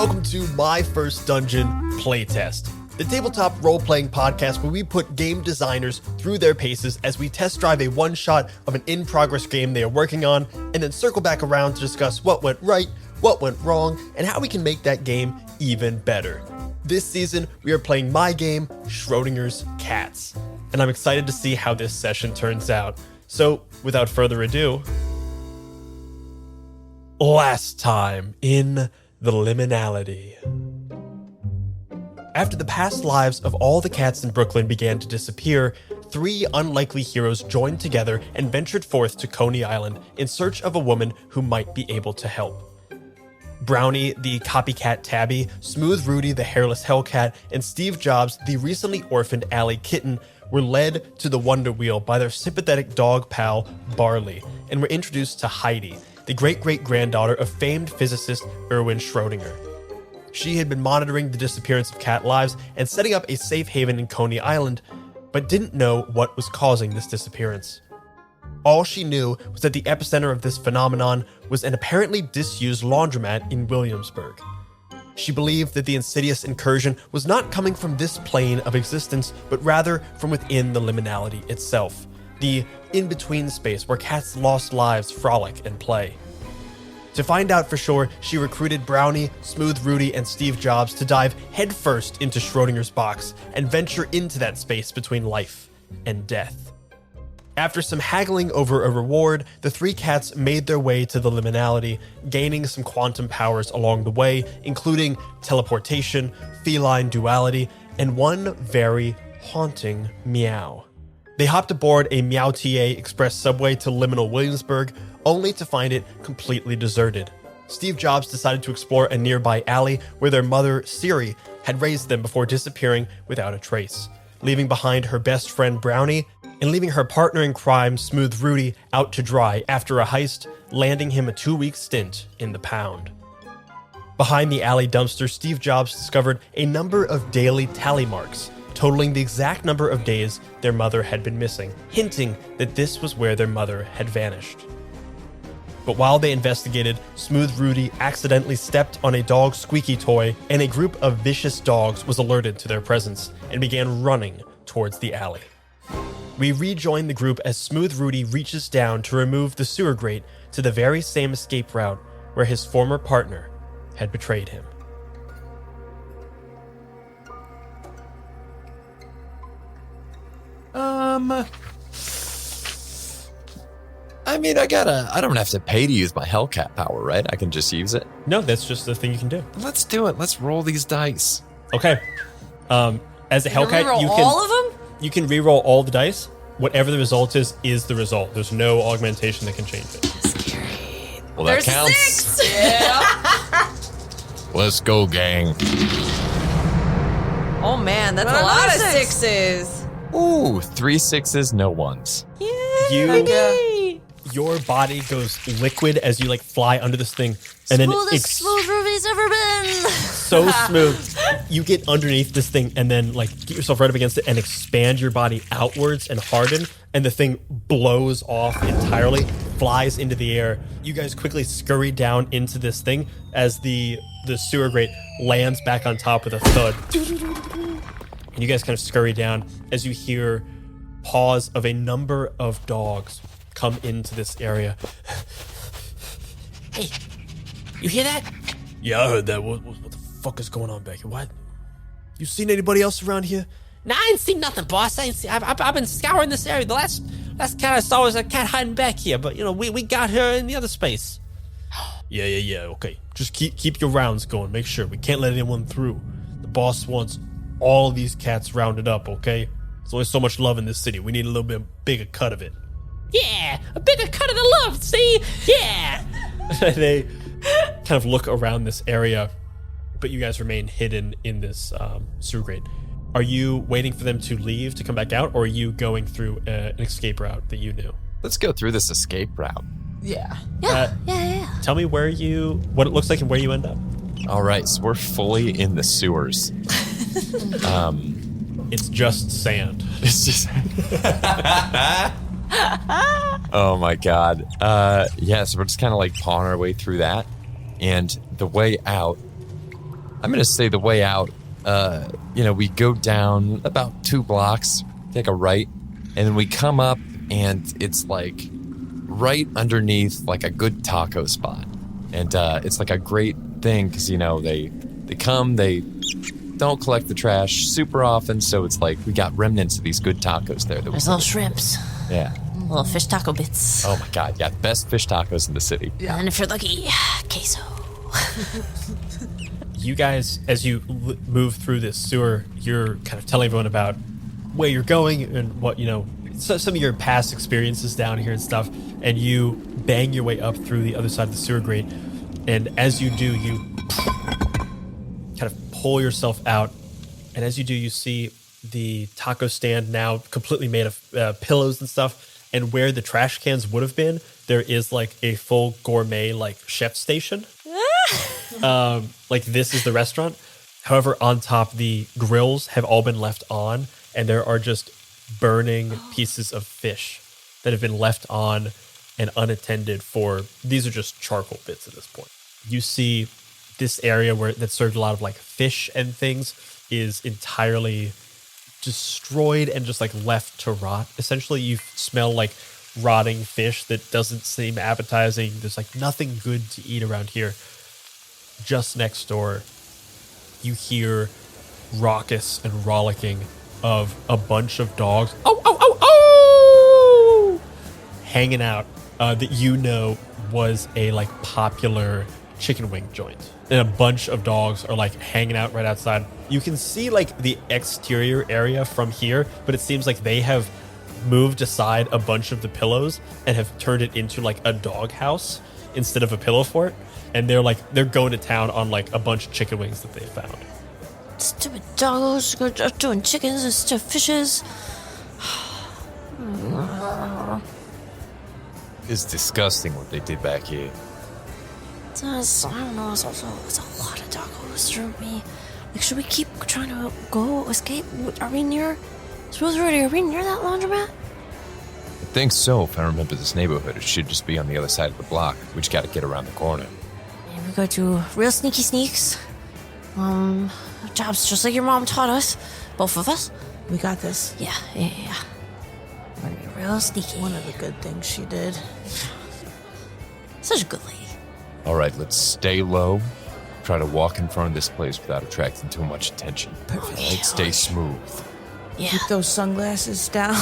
welcome to My First Dungeon Playtest, the tabletop role-playing podcast where we put game designers through their paces as we test drive a one-shot of an in-progress game they are working on, and then circle back around to discuss what went right, what went wrong, and how we can make that game even better. This season, we are playing my game, Schröedinger's Cats, and I'm excited to see how this session turns out. So, without further ado, last time in the Liminality. After the past lives of all the cats in Brooklyn began to disappear, three unlikely heroes joined together and ventured forth to Coney Island in search of a woman who might be able to help. Brownie, the copycat tabby, Smooth Rudy, the hairless hellcat, and Steve Jobs, the recently orphaned alley kitten, were led to the Wonder Wheel by their sympathetic dog pal, Barley, and were introduced to Heidi, the great-great-granddaughter of famed physicist Erwin Schröedinger. She had been monitoring the disappearance of cat lives and setting up a safe haven in Coney Island, but didn't know what was causing this disappearance. All she knew was that the epicenter of this phenomenon was an apparently disused laundromat in Williamsburg. She believed that the insidious incursion was not coming from this plane of existence, but rather from within the liminality itself, the in-between space where cats' lost lives frolic and play. To find out for sure, she recruited Brownie, Smooth Rudy, and Steve Jobs to dive headfirst into Schrödinger's box and venture into that space between life and death. After some haggling over a reward, the three cats made their way to the liminality, gaining some quantum powers along the way, including teleportation, feline duality, and one very haunting meow. They hopped aboard a Meow TA Express subway to liminal Williamsburg, only to find it completely deserted. Steve Jobs decided to explore a nearby alley where their mother, Siri, had raised them before disappearing without a trace, leaving behind her best friend Brownie and leaving her partner in crime, Smooth Rudy, out to dry after a heist, landing him a 2-week stint in the pound. Behind the alley dumpster, Steve Jobs discovered a number of daily tally marks, totaling the exact number of days their mother had been missing, hinting that this was where their mother had vanished. But while they investigated, Smooth Rudy accidentally stepped on a dog's squeaky toy, and a group of vicious dogs was alerted to their presence and began running towards the alley. We rejoin the group as Smooth Rudy reaches down to remove the sewer grate to the very same escape route where his former partner had betrayed him. I mean, I don't have to pay to use my Hellcat power, right? I can just use it. No, that's just the thing you can do. Let's do it. Let's roll these dice. Okay. As a Hellcat, you can all of them? You can re-roll all the dice. Whatever the result is the result. There's no augmentation that can change it. Scary. Well, that There's counts. 6. Yeah. Let's go, gang. Oh man, that's a lot of 6s. Ooh, 3 6s, no 1s. Your body goes liquid as you fly under this thing, and then Smooth Ruby's ever been. So smooth. You get underneath this thing, and then get yourself right up against it, and expand your body outwards and harden, and the thing blows off entirely, flies into the air. You guys quickly scurry down into this thing as the sewer grate lands back on top with a thud, and you guys kind of scurry down as you hear paws of a number of dogs come into this area. Hey, you hear that? Yeah, I heard that. What the fuck is going on back here? What? You seen anybody else around here? Nah, I ain't seen nothing, boss. I've been scouring this area. The last cat I saw was a cat hiding back here, but we got her in the other space. Yeah. Okay, just keep your rounds going. Make sure we can't let anyone through. The boss wants all of these cats rounded up. Okay, there's only so much love in this city. We need a little bit bigger cut of it. Yeah, a bigger cut of the love. See? Yeah. They kind of look around this area, but you guys remain hidden in this sewer grate. Are you waiting for them to leave to come back out, or are you going through an escape route that you knew? Let's go through this escape route. Yeah. Tell me what it looks like and where you end up. All right, so we're fully in the sewers. It's just sand. It's just... Oh my god. So we're just kind of pawing our way through that. And the way out I'm going to say the way out, we go down about 2 blocks, take a right, and then we come up, and it's like right underneath like a good taco spot. And it's like a great thing because, they come, they don't collect the trash super often, so it's like we got remnants of these good tacos there. There's little shrimps. Yeah. Little fish taco bits. Oh my God, yeah, best fish tacos in the city. Yeah. And if you're lucky, queso. You guys, as you move through this sewer, you're kind of telling everyone about where you're going and what, some of your past experiences down here and stuff, and you bang your way up through the other side of the sewer grate, and as you do, you kind of pull yourself out, and as you do, you see the taco stand now completely made of pillows and stuff, and where the trash cans would have been, there is like a full gourmet like chef station. Like this is the restaurant. However, on top, the grills have all been left on, and there are just burning pieces of fish that have been left on and unattended for, these are just charcoal bits at this point. You see this area that served a lot of like fish and things is entirely destroyed and just like left to rot. Essentially, you smell like rotting fish that doesn't seem appetizing. There's like nothing good to eat around here. Just next door, you hear raucous and rollicking of a bunch of dogs hanging out that was a like popular chicken wing joint. And a bunch of dogs are like hanging out right outside. You can see like the exterior area from here, but it seems like they have moved aside a bunch of the pillows and have turned it into like a dog house instead of a pillow fort. And they're going to town on like a bunch of chicken wings that they found. Stupid doggos doing chickens instead of fishes. It's disgusting what they did back here. I don't know, it's a lot of doggos for me. Like, should we keep trying to go escape? Are we near that laundromat? I think so, if I remember this neighborhood. It should just be on the other side of the block. We just gotta get around the corner. And we go to real sneaky sneaks. Jobs just like your mom taught us. Both of us. We got this. Yeah. We're gonna be real sneaky. One of the good things she did. Such a good lady. All right, let's stay low. Try to walk in front of this place without attracting too much attention. Perfect. All right, stay smooth. Yeah. Keep those sunglasses down.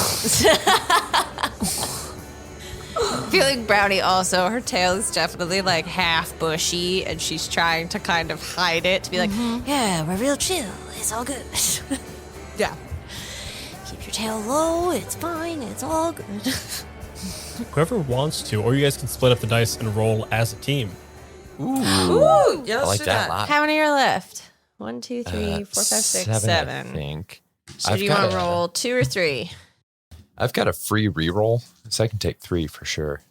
Feeling Brownie also, her tail is definitely like half bushy and she's trying to kind of hide it to be like, Yeah, we're real chill. It's all good. Yeah. Keep your tail low. It's fine. It's all good. Whoever wants to, or you guys can split up the dice and roll as a team. ooh, I like that a lot. How many are left? 1, 2, 3, 4, 5, 6, 7. I think. So do you want to roll 2 or 3? I've got a free reroll, so I can take 3 for sure.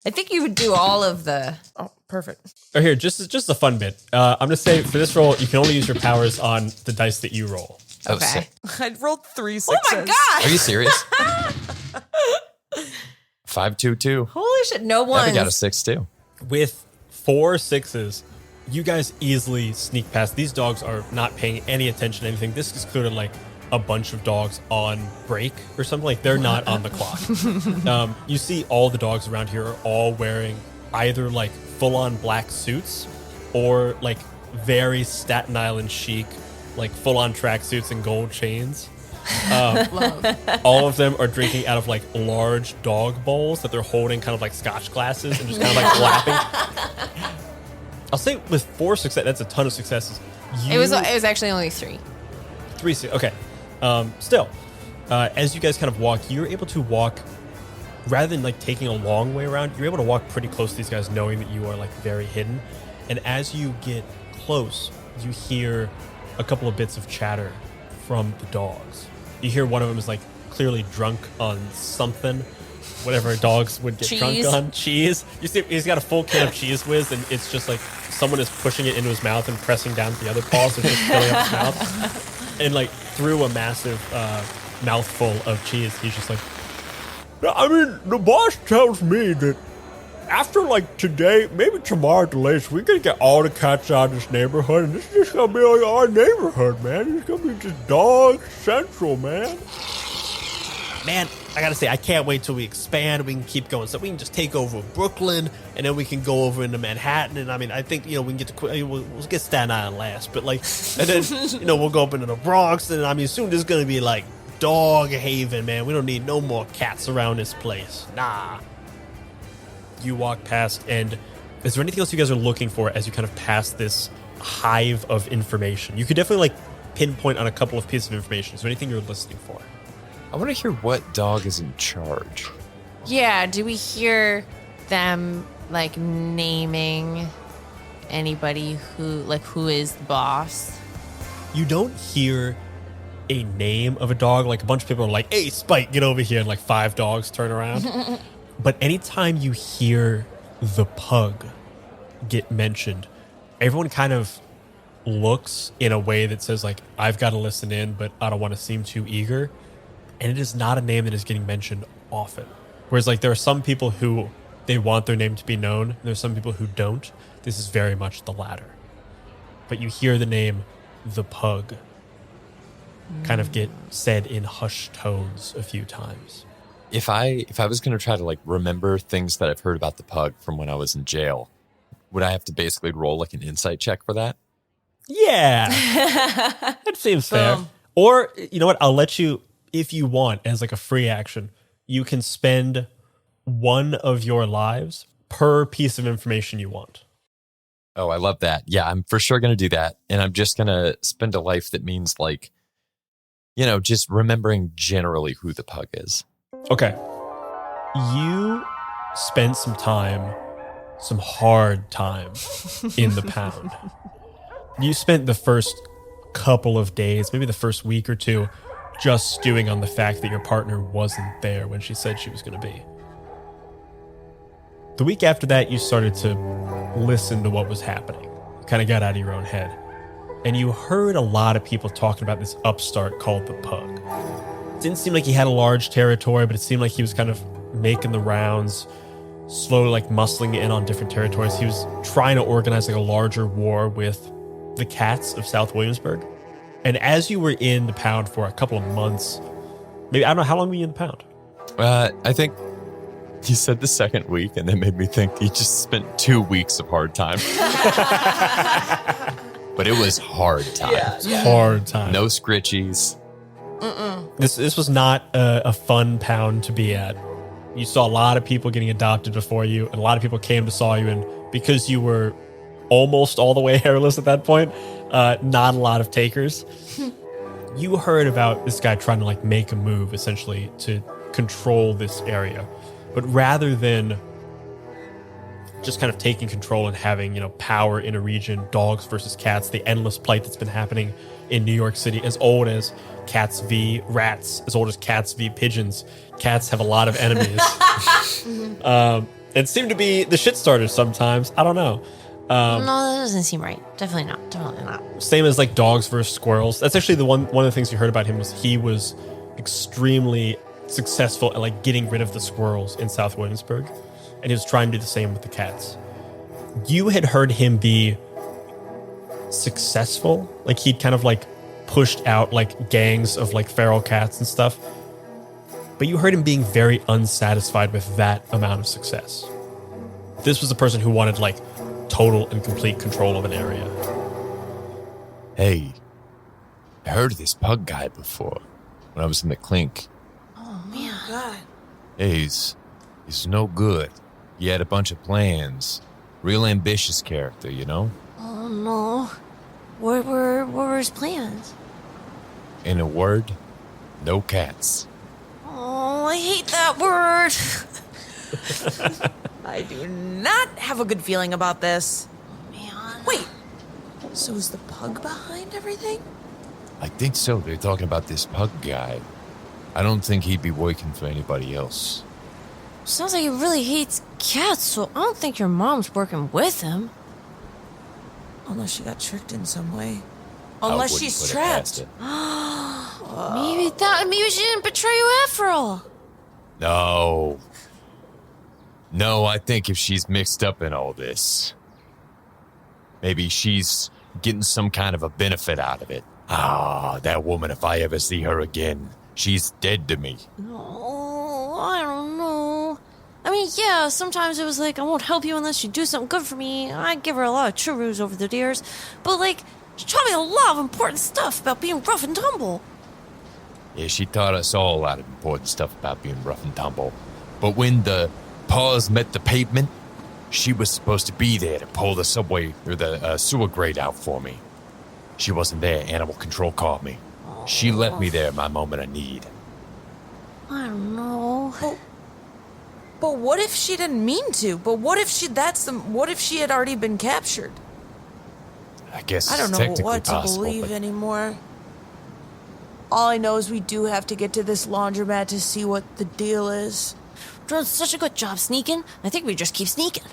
I think you would do all of the. Oh, perfect. Or here, just a fun bit. I'm going to say for this roll, you can only use your powers on the dice that you roll. Oh, Okay. sick. I rolled 3 6s. Oh my god! Are you serious? 5, 2, 2. Holy shit! No one. We got a 6 too. With 4 6s, you guys easily sneak past. These dogs are not paying any attention to anything. This is clearly like a bunch of dogs on break or something. Like they're not on the clock. You see all the dogs around here are all wearing either like full-on black suits or like very Staten Island chic, like full-on tracksuits and gold chains. All of them are drinking out of like large dog bowls that they're holding kind of like scotch glasses and just kind of like lapping. I'll say with 4 success, that's a ton of successes. It was actually only 3. 3 okay. Still, as you guys kind of walk, you're able to walk rather than like taking a long way around. You're able to walk pretty close to these guys, knowing that you are like very hidden. And as you get close, you hear a couple of bits of chatter from the dogs. You hear one of them is like clearly drunk on something, whatever dogs would get drunk on. Cheese. You see, he's got a full can of Cheese Whiz, and it's just like someone is pushing it into his mouth and pressing down with the other paw, so it's just filling up his mouth. And like through a massive mouthful of cheese, he's just like, I mean, the boss tells me that after like today, maybe tomorrow at the latest, we're gonna get all the cats out of this neighborhood, and this is just gonna be like our neighborhood, man. It's gonna be just dog central, man. Man, I gotta say, I can't wait till we expand. We can keep going, so we can just take over Brooklyn, and then we can go over into Manhattan. And I mean, I think we can get to we'll get Staten Island last, but like, and then we'll go up into the Bronx, and I mean, soon there's gonna be like dog haven, man. We don't need no more cats around this place. Nah. You walk past, and is there anything else you guys are looking for as you kind of pass this hive of information? You could definitely like pinpoint on a couple of pieces of information. Is there anything you're listening for? I want to hear what dog is in charge. Yeah, do we hear them like naming anybody who is the boss? You don't hear a name of a dog. Like a bunch of people are like, "Hey, Spike, get over here," and like 5 dogs turn around. But anytime you hear the pug get mentioned, everyone kind of looks in a way that says like, I've got to listen in, but I don't want to seem too eager. And it is not a name that is getting mentioned often. Whereas like there are some people who they want their name to be known, and there's some people who don't. This is very much the latter. But you hear the name the pug kind of get said in hushed tones a few times. If I was going to try to like remember things that I've heard about the pug from when I was in jail, would I have to basically roll like an insight check for that? Yeah. That seems fair. Or, you know what? I'll let you, if you want, as like a free action, you can spend 1 of your lives per piece of information you want. Oh, I love that. Yeah, I'm for sure going to do that. And I'm just going to spend a life that means like, just remembering generally who the pug is. Okay. You spent some hard time in the pound. You spent the first couple of days, maybe the first week or two, just stewing on the fact that your partner wasn't there when she said she was going to be. The week after that, you started to listen to what was happening. You kind of got out of your own head. And you heard a lot of people talking about this upstart called the Pug. It didn't seem like he had a large territory, but it seemed like he was kind of making the rounds, slowly like muscling in on different territories. He was trying to organize like a larger war with the cats of South Williamsburg. And as you were in the pound for a couple of months, maybe, I don't know, how long were you in the pound? I think he said the second week, and that made me think he just spent 2 weeks of hard time. But it was hard time. Yeah. Hard time. No scritchies. This was not a fun pound to be at. You saw a lot of people getting adopted before you, and a lot of people came to saw you, and because you were almost all the way hairless at that point, not a lot of takers. You heard about this guy trying to like make a move essentially to control this area. But rather than just kind of taking control and having, power in a region, dogs versus cats, the endless plight that's been happening in New York City, as old as cats v. rats, as old as cats v. pigeons. Cats have a lot of enemies. It seemed to be the shit starters sometimes. I don't know. No, that doesn't seem right. Definitely not. Same as like dogs versus squirrels. That's actually one of the things you heard about him was he was extremely successful at like getting rid of the squirrels in South Williamsburg, and he was trying to do the same with the cats. You had heard him be successful, like he'd kind of like pushed out like gangs of like feral cats and stuff, but you heard him being very unsatisfied with that amount of success. This was a person who wanted like total and complete control of an area. Hey, I heard of this pug guy before when I was in the clink. Oh man. God. Hey, he's no good. He had a bunch of plans. Real ambitious character, Oh no. What were his plans? In a word, no cats. Oh, I hate that word. I do not have a good feeling about this. Man. Wait. So is the pug behind everything? I think so. They're talking about this pug guy. I don't think he'd be working for anybody else. Sounds like he really hates cats, so I don't think your mom's working with him. Unless she got tricked in some way. I Unless wouldn't she's put it past trapped. Maybe she didn't betray you after all. No. No, I think if she's mixed up in all this, maybe she's getting some kind of a benefit out of it. Ah, that woman, if I ever see her again, she's dead to me. Oh, I don't know. I mean, yeah, sometimes it was like, I won't help you unless you do something good for me. I give her a lot of churros over the years. But, like, she taught me a lot of important stuff about being rough and tumble. Yeah, she taught us all a lot of important stuff about being rough and tumble. But when the paws met the pavement, she was supposed to be there to pull the subway or the sewer grate out for me. She wasn't there. Animal control called me. She left me there at my moment of need. I don't know. But what if she didn't mean to? But what if she had already been captured? I guess I don't know technically what to possible, believe but anymore. All I know is we do have to get to this laundromat to see what the deal is. Doing such a good job sneaking. I think we just keep sneaking.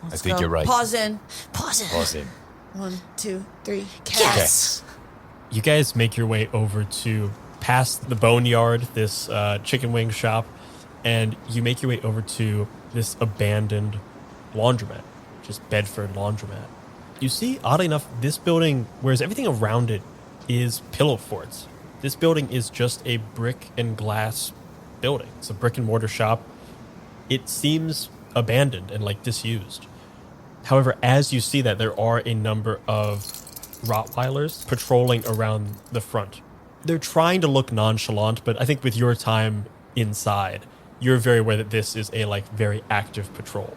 I think you're right. Pause in. Pause it. Pause in. 1, 2, 3. Yes! You guys make your way over to past the boneyard, this chicken wing shop, and you make your way over to this abandoned laundromat, just Bedford Laundromat. You see, oddly enough, this building, whereas everything around it is pillow forts, this building is just a brick and glass building. It's a brick and mortar shop. It seems abandoned and like disused. However, as you see that, there are a number of Rottweilers patrolling around the front. They're trying to look nonchalant, but I think with your time inside, you're very aware that this is a like very active patrol.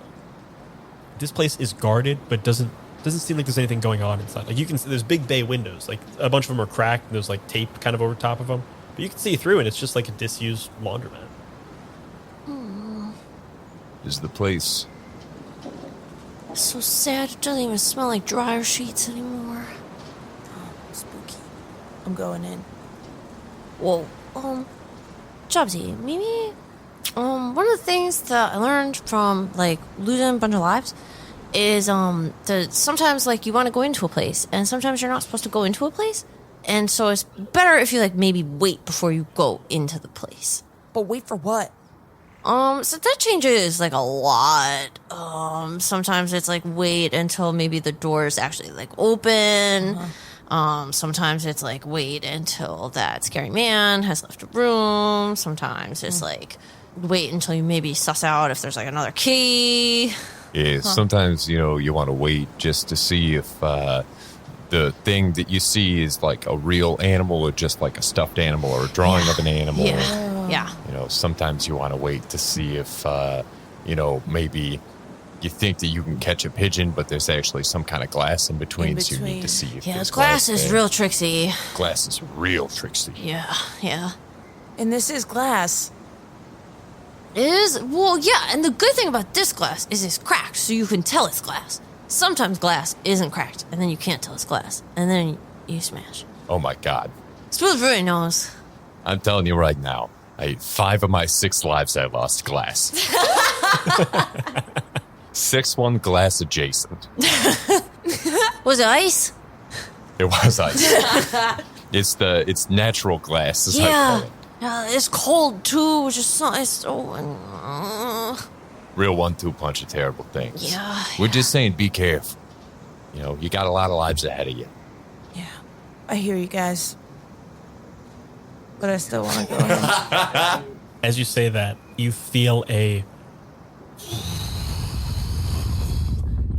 This place is guarded, but doesn't seem like there's anything going on inside. Like you can see there's big bay windows, like a bunch of them are cracked and there's like tape kind of over top of them, but you can see through and it's just like a disused laundromat. Is the place... It's so sad. It doesn't even smell like dryer sheets anymore. Spooky. I'm going in. Whoa. Jobsy, maybe, one of the things that I learned from, like, losing a bunch of lives is, that sometimes, like, you want to go into a place, and sometimes you're not supposed to go into a place, and so it's better if you, like, maybe wait before you go into the place. But wait for what? So that changes, like, a lot. Sometimes it's, like, wait until maybe the door is actually, like, open. Sometimes it's, like, wait until that scary man has left a room. Sometimes it's, like, wait until you maybe suss out if there's, like, another key. Yeah, sometimes, you want to wait just to see if the thing that you see is like a real animal or just like a stuffed animal or a drawing of an animal. Yeah. Sometimes you want to wait to see if, maybe you think that you can catch a pigeon, but there's actually some kind of glass in between, so you need to see if Yeah, there's glass is there. real tricksy. Glass is real tricksy. Yeah. And this is glass. It is? Well, yeah, and the good thing about this glass is it's cracked, so you can tell it's glass. Sometimes glass isn't cracked, and then you can't tell it's glass, and then you smash. Oh my God. Smooth really knows. I'm telling you right now, 5 of my 6 lives I lost glass. 6-1 glass adjacent. Was it ice? It was ice. It's natural glass, as I call it. Yeah, it's cold too, which is so. It's so. Real 1-2 punch of terrible things. Yeah. We're just saying, be careful. You got a lot of lives ahead of you. Yeah. I hear you guys. But I still want to go ahead. As you say that, you feel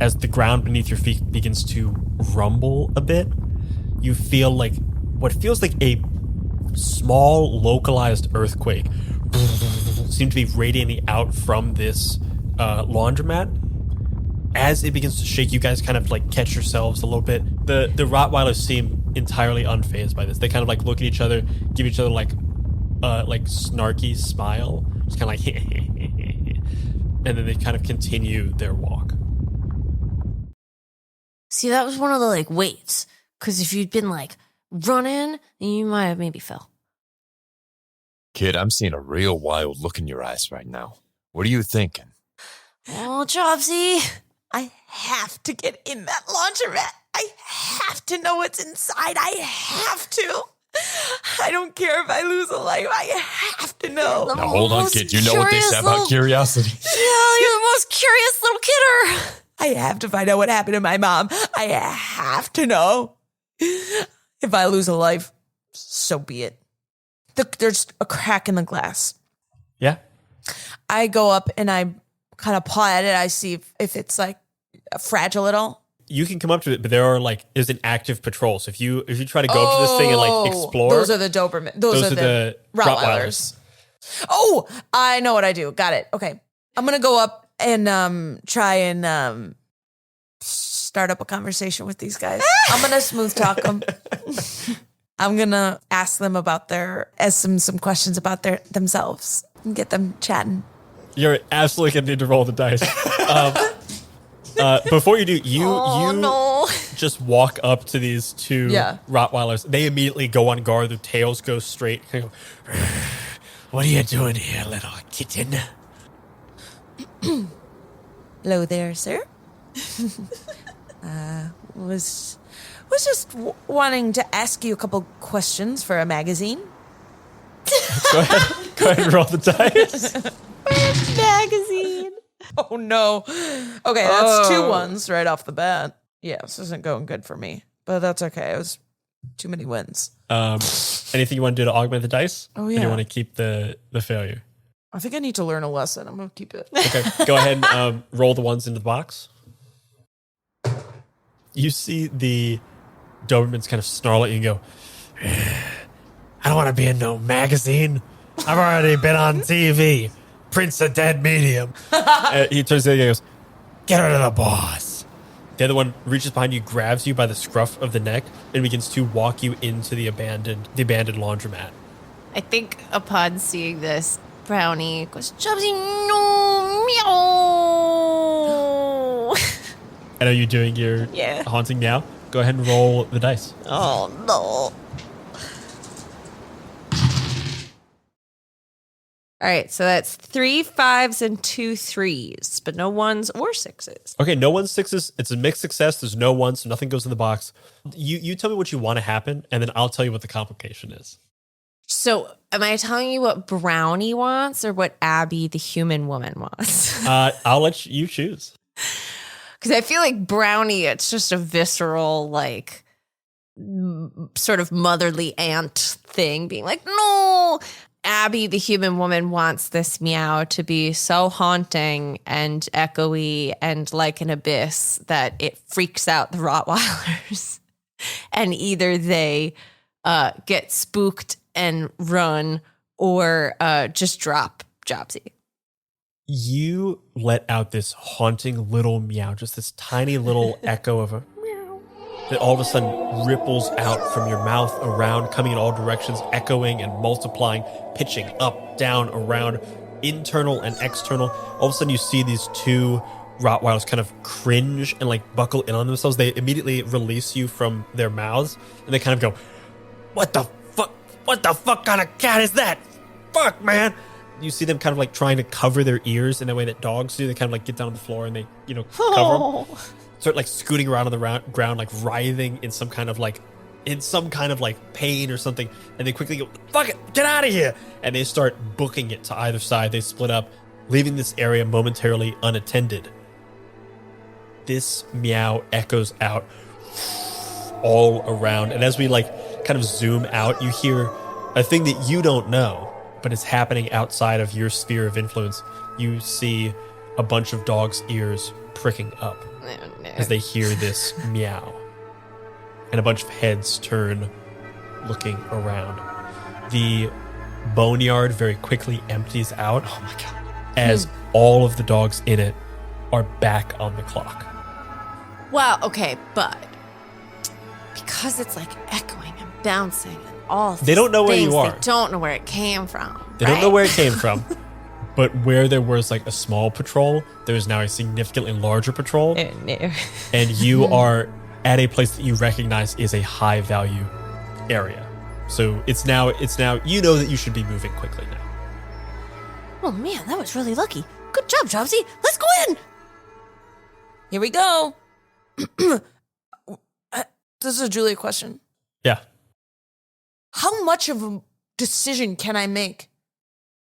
as the ground beneath your feet begins to rumble a bit, you feel like what feels like a small localized earthquake seems to be radiating out from this laundromat. As it begins to shake, you guys kind of like catch yourselves a little bit. The Rottweilers seem entirely unfazed by this. They kind of like look at each other, give each other like snarky smile, just kind of like and then they kind of continue their walk. See, that was one of the like waits, because if you'd been like running, you might have maybe fell. Kid, I'm seeing a real wild look in your eyes right now. What are you thinking? Oh, Chopsy. I have to get in that laundromat. I have to know what's inside. I have to. I don't care if I lose a life. I have to know. Now hold on, Most kid. You know what they curious say about little- curiosity. Yeah, you're the most curious little kidder. I have to find out what happened to my mom. I have to know. If I lose a life, so be it. There's a crack in the glass. Yeah. I go up and I kind of paw at it. I see if it's like fragile at all. You can come up to it, but there's an active patrol. So if you try to go up to this thing and like explore, Those are the Doberman. Those are the Rottweilers. Oh, I know what I do. Got it. Okay. I'm going to go up and try and start up a conversation with these guys. I'm going to smooth talk them. I'm going to ask them about some questions about themselves and get them chatting. You're absolutely going to need to roll the dice. Before you do, you just walk up to these two Rottweilers. They immediately go on guard. Their tails go straight. They go, what are you doing here, little kitten? Hello there, sir. Was just wanting to ask you a couple questions for a magazine. Go ahead and roll the dice. Magazine. Oh no. Okay, that's 2 ones right off the bat. Yeah, this isn't going good for me, but that's okay. It was too many wins. Anything you want to do to augment the dice? Oh, Or do yeah. you want to keep the failure? I think I need to learn a lesson. I'm going to keep it. Okay, go ahead and roll the ones into the box. You see the Dobermans kind of snarl at you and go, I don't want to be in no magazine. I've already been on TV. Prince of Dead Medium. He turns to the other and goes, get rid of the boss. The other one reaches behind you, grabs you by the scruff of the neck, and begins to walk you into the abandoned laundromat. I think upon seeing this, Brownie goes, Chubsy, no, meow. And are you doing your haunting now? Go ahead and roll the dice. Oh, no. All right, so that's 3 5s and 2 3s, but no 1s or 6s. Okay, no one's sixes. It's a mixed success. There's no ones, so nothing goes in the box. You tell me what you want to happen, and then I'll tell you what the complication is. So, am I telling you what Brownie wants or what Abby, the human woman, wants? I'll let you choose. Because I feel like Brownie, it's just a visceral, like, sort of motherly aunt thing, being like, no. Abby, the human woman, wants this meow to be so haunting and echoey and like an abyss that it freaks out the Rottweilers. And either they get spooked and run or just drop Jobsy. You let out this haunting little meow, just this tiny little echo of a meow that all of a sudden ripples out from your mouth around, coming in all directions, echoing and multiplying, pitching up, down, around, internal and external. All of a sudden you see these two Rottweilers kind of cringe and like buckle in on themselves. They immediately release you from their mouths and they kind of go, what the fuck kind of cat is that? Fuck, man. You see them kind of like trying to cover their ears in the way that dogs do. They kind of like get down on the floor and they, cover them. Start like scooting around on the ground, like writhing in some kind of like pain or something. And they quickly go, fuck it, get out of here. And they start booking it to either side. They split up, leaving this area momentarily unattended. This meow echoes out all around. And as we like kind of zoom out, you hear a thing that you don't know, but it's happening outside of your sphere of influence. You see a bunch of dogs' ears pricking up as they hear this meow. And a bunch of heads turn, looking around. The boneyard very quickly empties out. Oh my God. As all of the dogs in it are back on the clock. Well, okay, but because it's like echoing and bouncing and all They don't know where you are. They don't know where it came from. They don't know where it came from. But where there was like a small patrol, there is now a significantly larger patrol. And you are at a place that you recognize is a high value area. So it's now you know that you should be moving quickly now. Oh, man, that was really lucky. Good job, Jobsy. Let's go in. Here we go. This is a Julia question. Yeah. how much of a decision can I make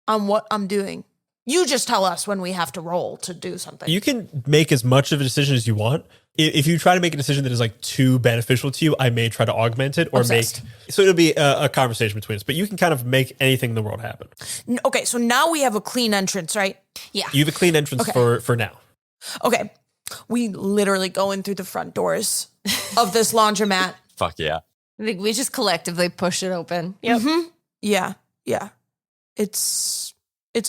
on what I'm doing? You just tell us when we have to roll to do something. You can make as much of a decision as you want. If you try to make a decision that is like too beneficial to you, I may try to augment it or Obsessed. so it'll be a conversation between us. But you can kind of make anything in the world happen. Okay, so now we have a clean entrance, right? Yeah. You have a clean entrance for now. Okay, we literally go in through the front doors of this laundromat. Fuck yeah. I think we just collectively push it open. Yep. Mm-hmm. Yeah. It's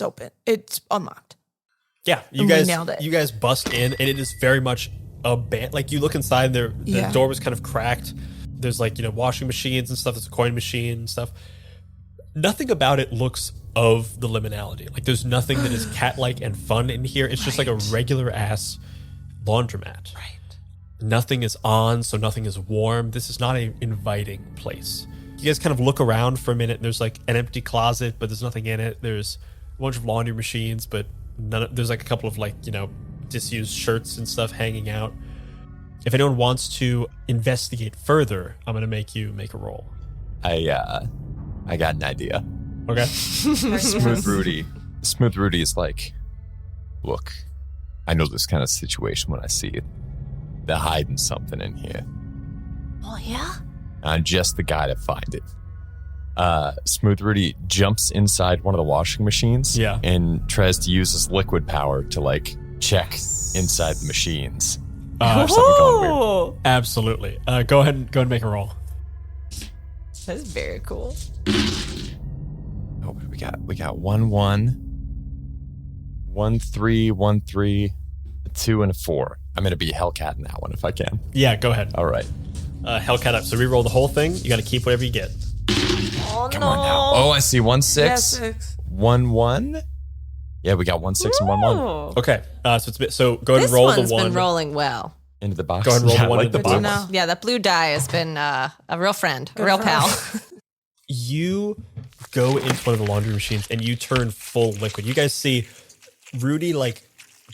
open. It's unlocked. Yeah, And we nailed it. You guys bust in, and it is very much a band. Like you look inside there, the door was kind of cracked. There's like washing machines and stuff. There's a coin machine and stuff. Nothing about it looks of the liminality. Like there's nothing that is cat-like and fun in here. It's just like a regular ass laundromat. Right. Nothing is on, so nothing is warm. This is not an inviting place. You guys kind of look around for a minute. And there's like an empty closet, but there's nothing in it. There's a bunch of laundry machines, but there's like a couple of like disused shirts and stuff hanging out. If anyone wants to investigate further, I'm gonna make you make a roll. I got an idea. Okay. Smooth Rudy is like, look, I know this kind of situation when I see it. They're hiding something in here. Oh, yeah? I'm just the guy to find it. Smooth Rudy jumps inside one of the washing machines and tries to use his liquid power to like check inside the machines. Something going weird. Absolutely. Go ahead and make a roll. That's very cool. Oh, what do we got? We got 1 1, 1 3, 1 3, a 2, and a 4. I'm gonna be Hellcat in that one if I can. Yeah, go ahead. All right. Hellcat up. So re-roll the whole thing. You got to keep whatever you get. Oh, Come no. on now. Oh, I see 1 6, Yeah, 6. 1 1. Yeah, we got 1 6 and 1 1 Okay. So go ahead This and roll one's the one. been rolling well. into the box. Go ahead and roll Yeah, the one like into the blue box. one. Yeah, that blue die has been a real friend, a real pal. You go into one of the laundry machines and you turn full liquid. You guys see Rudy like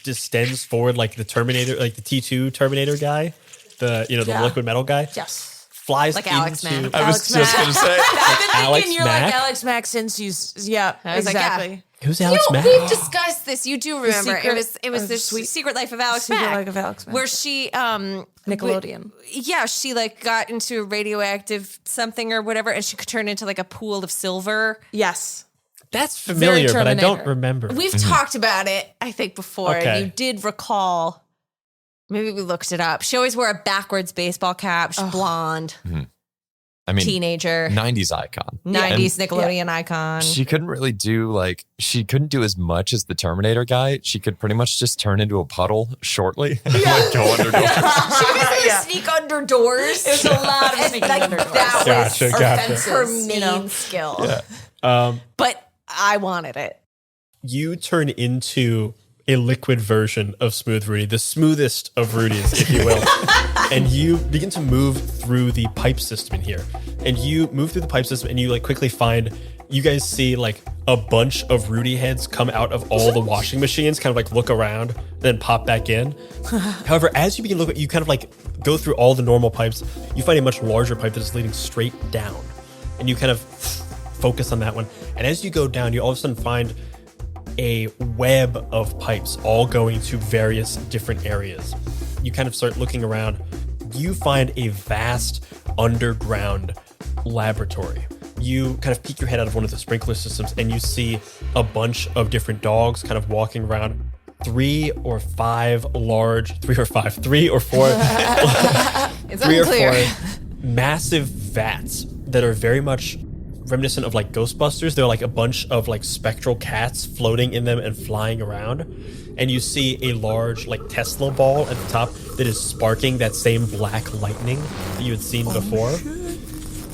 distends forward like the Terminator, like the T2 Terminator guy, the liquid metal guy. Yes. Flies Like Alex into. Mack. I was just going to say. I've been Alex thinking you're Mack? like Alex Mack since you. Yeah, I was like, exactly. Who's Alex Mack? We've discussed this. You do remember. Secret- It was the Sweet- Secret Life of Alex Secret Mack. Life of Alex Mack. Where she Nickelodeon. Yeah, she like got into a radioactive something or whatever, and she could turn into like a pool of silver. Yes. That's familiar, but I don't Terminator. remember. We've talked about it, I think, before, Okay. and you did recall. Maybe we looked it up. She always wore a backwards baseball cap. She's blonde, I mean, teenager, 90s icon. 90s Nickelodeon icon. She couldn't really she couldn't do as much as the Terminator guy. She could pretty much just turn into a puddle shortly. Like go under doors. She was sneak under doors. There's a lot of sneaking under doors. That Gotcha, was gotcha. her main skill. But I wanted it. You turn into a liquid version of Smooth Rudy, the smoothest of Rudies, if you will. And you begin to move through the pipe system in here. And you move through the pipe system and you like quickly find, you guys see like a bunch of Rudy heads come out of all the washing machines, kind of like look around, then pop back in. However, as you begin to look, you kind of like go through all the normal pipes, you find a much larger pipe that is leading straight down. And you kind of focus on that one. And as you go down, you all of a sudden find a web of pipes all going to various different areas. You kind of start looking around. You find a vast underground laboratory. You kind of peek your head out of one of the sprinkler systems and you see a bunch of different dogs kind of walking around. 3 or 4 It's unclear. massive vats that are very much reminiscent of like Ghostbusters. They're like a bunch of like spectral cats floating in them and flying around. And you see a large like Tesla ball at the top that is sparking that same black lightning that you had seen before.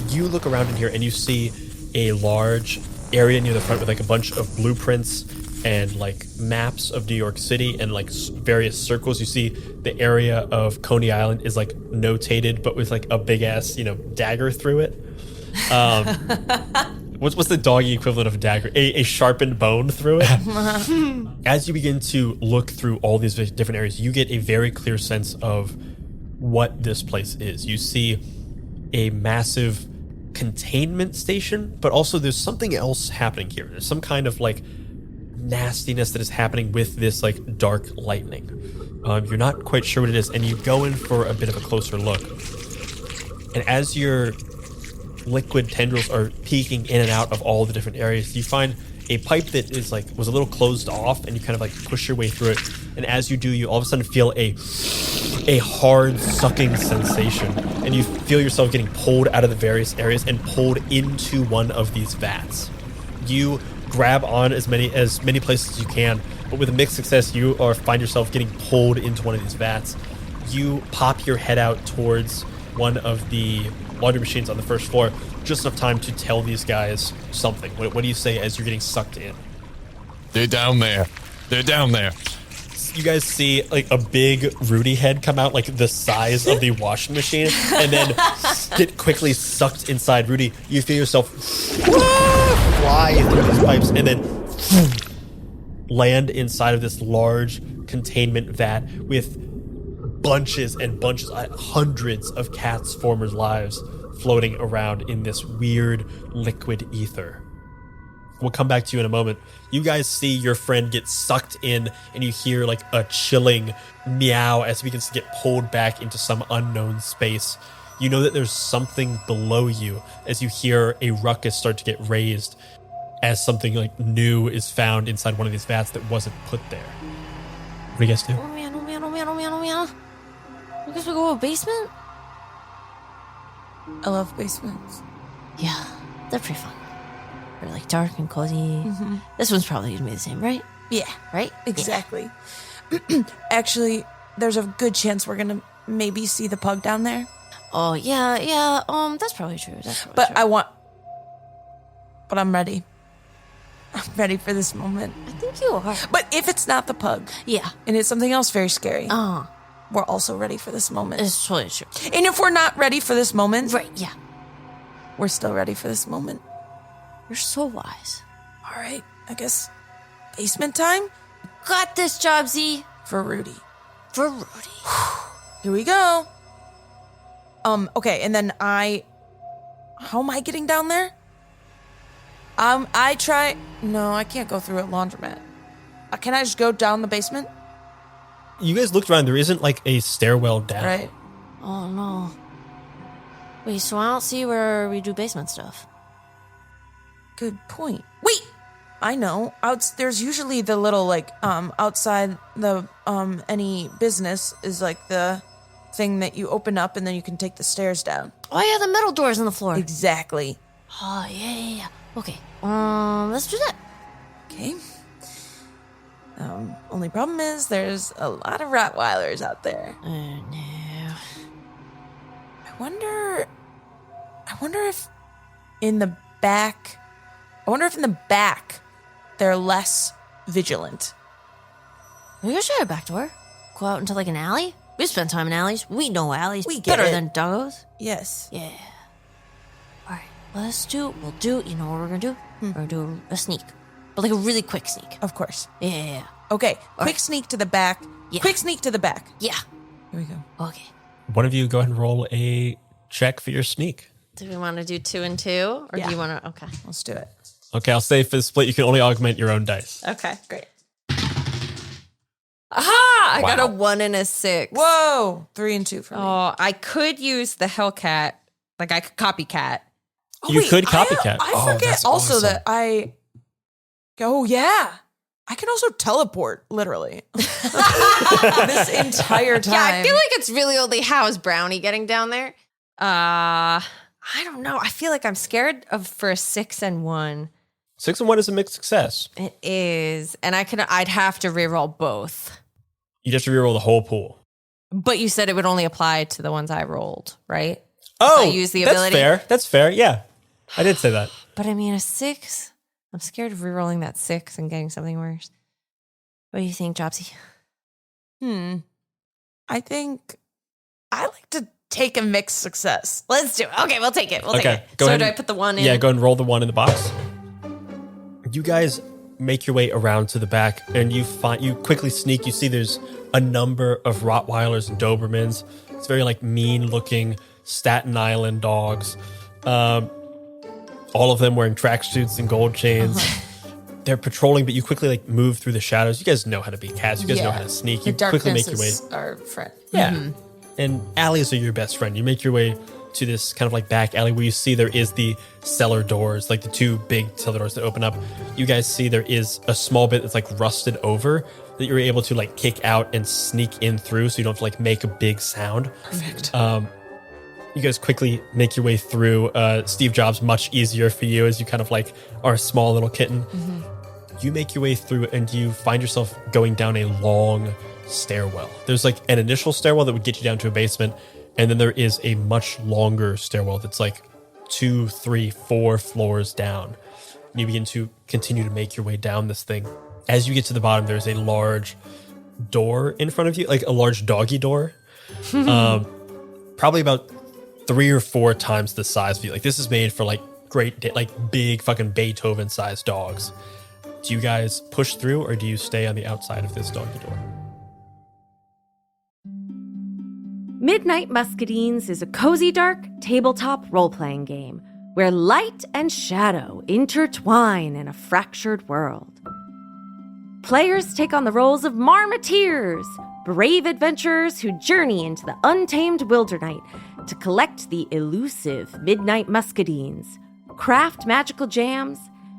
You look around in here and you see a large area near the front with like a bunch of blueprints and like maps of New York City and like various circles. You see the area of Coney Island is like notated, but with like a big ass, dagger through it. What's the doggy equivalent of a dagger? A sharpened bone through it. As you begin to look through all these different areas, you get a very clear sense of what this place is. You see a massive containment station, but also there's something else happening here. There's some kind of like nastiness that is happening with this like dark lightning. You're not quite sure what it is, and you go in for a bit of a closer look. And as your liquid tendrils are peeking in and out of all the different areas, you find a pipe that is like was a little closed off, and you kind of like push your way through it. And as you do, you all of a sudden feel a hard sucking sensation, and you feel yourself getting pulled out of the various areas and pulled into one of these vats. You grab on as many places as you can, but with a mixed success, you find yourself getting pulled into one of these vats. You pop your head out towards one of the laundry machines on the first floor, just enough time to tell these guys something. What do you say as you're getting sucked in? They're down there. They're down there. You guys see like a big Rudy head come out, like the size of the washing machine, and then get quickly sucked inside Rudy. You feel yourself fly through these pipes and then land inside of this large containment vat with bunches and bunches, hundreds of cats' former lives floating around in this weird liquid ether. We'll come back to you in a moment. You guys see your friend get sucked in, and you hear like a chilling meow as he begins to get pulled back into some unknown space. You know that there's something below you as you hear a ruckus start to get raised as something like new is found inside one of these vats that wasn't put there. What do you guys do? Oh man, oh man, oh man, oh man, oh man. I guess we go to a basement? I love basements. Yeah, they're pretty fun. They're like dark and cozy. Mm-hmm. This one's probably gonna be the same, right? Yeah, right? Exactly. Yeah. Actually, there's a good chance we're gonna maybe see the pug down there. Oh yeah. That's probably true. But I'm ready. I'm ready for this moment. I think you are. But if it's not the pug, yeah, and it's something else very scary, we're also ready for this moment. It's totally true. And if we're not ready for this moment, right? Yeah, we're still ready for this moment. You're so wise. All right, I guess basement time. Got this, Jobsy. For Rudy. Here we go. Okay, and then how am I getting down there? No, I can't go through a laundromat. Can I just go down the basement? You guys looked around. There isn't like a stairwell down. Right. Oh no. Wait, so I don't see where we do basement stuff. Good point. Wait, I know. There's usually the little like outside the any business is like the thing that you open up and then you can take the stairs down. Oh yeah, the metal doors on the floor. Exactly. Oh yeah. Okay. Let's do that. Okay. Only problem is there's a lot of Rottweilers out there. Oh no. I wonder if in the back they're less vigilant. We could try a back door. Go out into like an alley. We spend time in alleys. We know alleys. We get better it. than doggos. Yes. Yeah. All right. We'll do. You know what we're gonna do? We're gonna do a sneak, but like a really quick sneak. Of course. Yeah. Okay. Quick sneak to the back. Yeah. Quick sneak to the back. Yeah. Here we go. Okay. One of you go ahead and roll a check for your sneak. Do we want to do 2 and 2, or Yeah. do you want to? Okay. Let's do it. Okay, I'll say for the split, you can only augment your own dice. Okay. Great. Aha! I got a Wow. 1 and a 6. Whoa. 3 and 2 for me. Oh, I could use the Hellcat. Like I could copycat. You could copycat. I forget that's also awesome. that yeah. I can also teleport, literally. This entire time. Yeah, I feel like it's really only how is Brownie getting down there? I don't know. I feel like I'm scared for a 6 and 1. 6 and 1 is a mixed success. It is, and I'd have to reroll both. You just have to reroll the whole pool. But you said it would only apply to the ones I rolled, right? Oh, I use the that's ability. fair. That's fair. Yeah, I did say that. But I mean, a 6. I'm scared of rerolling that 6 and getting something worse. What do you think, Jobsy? I think I like to take a mixed success. Let's do it. Okay, we'll take it. We'll take Okay, it. go So ahead. do I put the 1 in? Yeah, go ahead and roll the 1 in the box. You guys make your way around to the back, and you quickly sneak. You see there's a number of Rottweilers and Dobermans. It's very like mean looking Staten Island dogs. all of them wearing tracksuits and gold chains. They're patrolling, but you quickly move through the shadows. You guys know how to be cats. You guys know how to sneak. You quickly make your way. Our friend. Yeah. And alleys are your best friend. You make your way to this kind of back alley where you see there is the cellar doors, the two big cellar doors that open up. You guys see there is a small bit that's rusted over that you're able to kick out and sneak in through, so you don't have to make a big sound. Perfect. You guys quickly make your way through. Steve Jobs, much easier for you as you kind of are a small little kitten. You make your way through and you find yourself going down a long stairwell. There's an initial stairwell that would get you down to a basement, and then there is a much longer stairwell that's 2, 3, 4 floors down. And you begin to continue to make your way down this thing. As you get to the bottom, there's a large door in front of you, a large doggy door. Probably about 3 or 4 times the size of you. This is made for big fucking Beethoven-sized dogs. Do you guys push through, or do you stay on the outside of this doggy door? Midnight Muscadines is a cozy, dark tabletop role-playing game where light and shadow intertwine in a fractured world. Players take on the roles of marmoteers, brave adventurers who journey into the untamed wilderness to collect the elusive Midnight Muscadines, craft magical jams,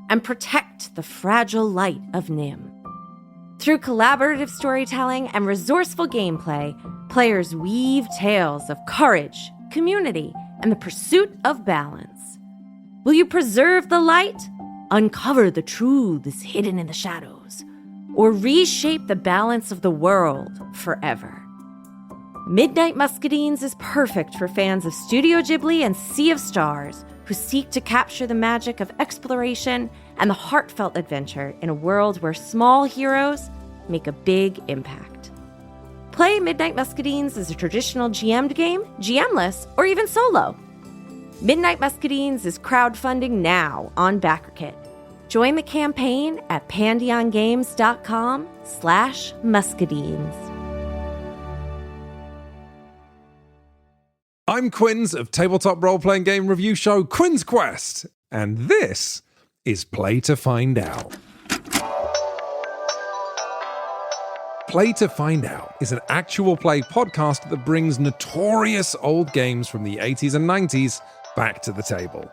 and protect the fragile light of Nim. Through collaborative storytelling and resourceful gameplay, players weave tales of courage, community, and the pursuit of balance. Will you preserve the light, uncover the truths hidden in the shadows, or reshape the balance of the world forever? Midnight Muscadines is perfect for fans of Studio Ghibli and Sea of Stars, who seek to capture the magic of exploration and the heartfelt adventure in a world where small heroes make a big impact. Play Midnight Muscadines as a traditional GM'd game, GMless, or even solo. Midnight Muscadines is crowdfunding now on BackerKit. Join the campaign at pandeongames.com/muscadines. I'm Quinns of tabletop role-playing game review show Quinn's Quest, and this is Play to Find Out. Play to Find Out is an actual play podcast that brings notorious old games from the 80s and 90s back to the table.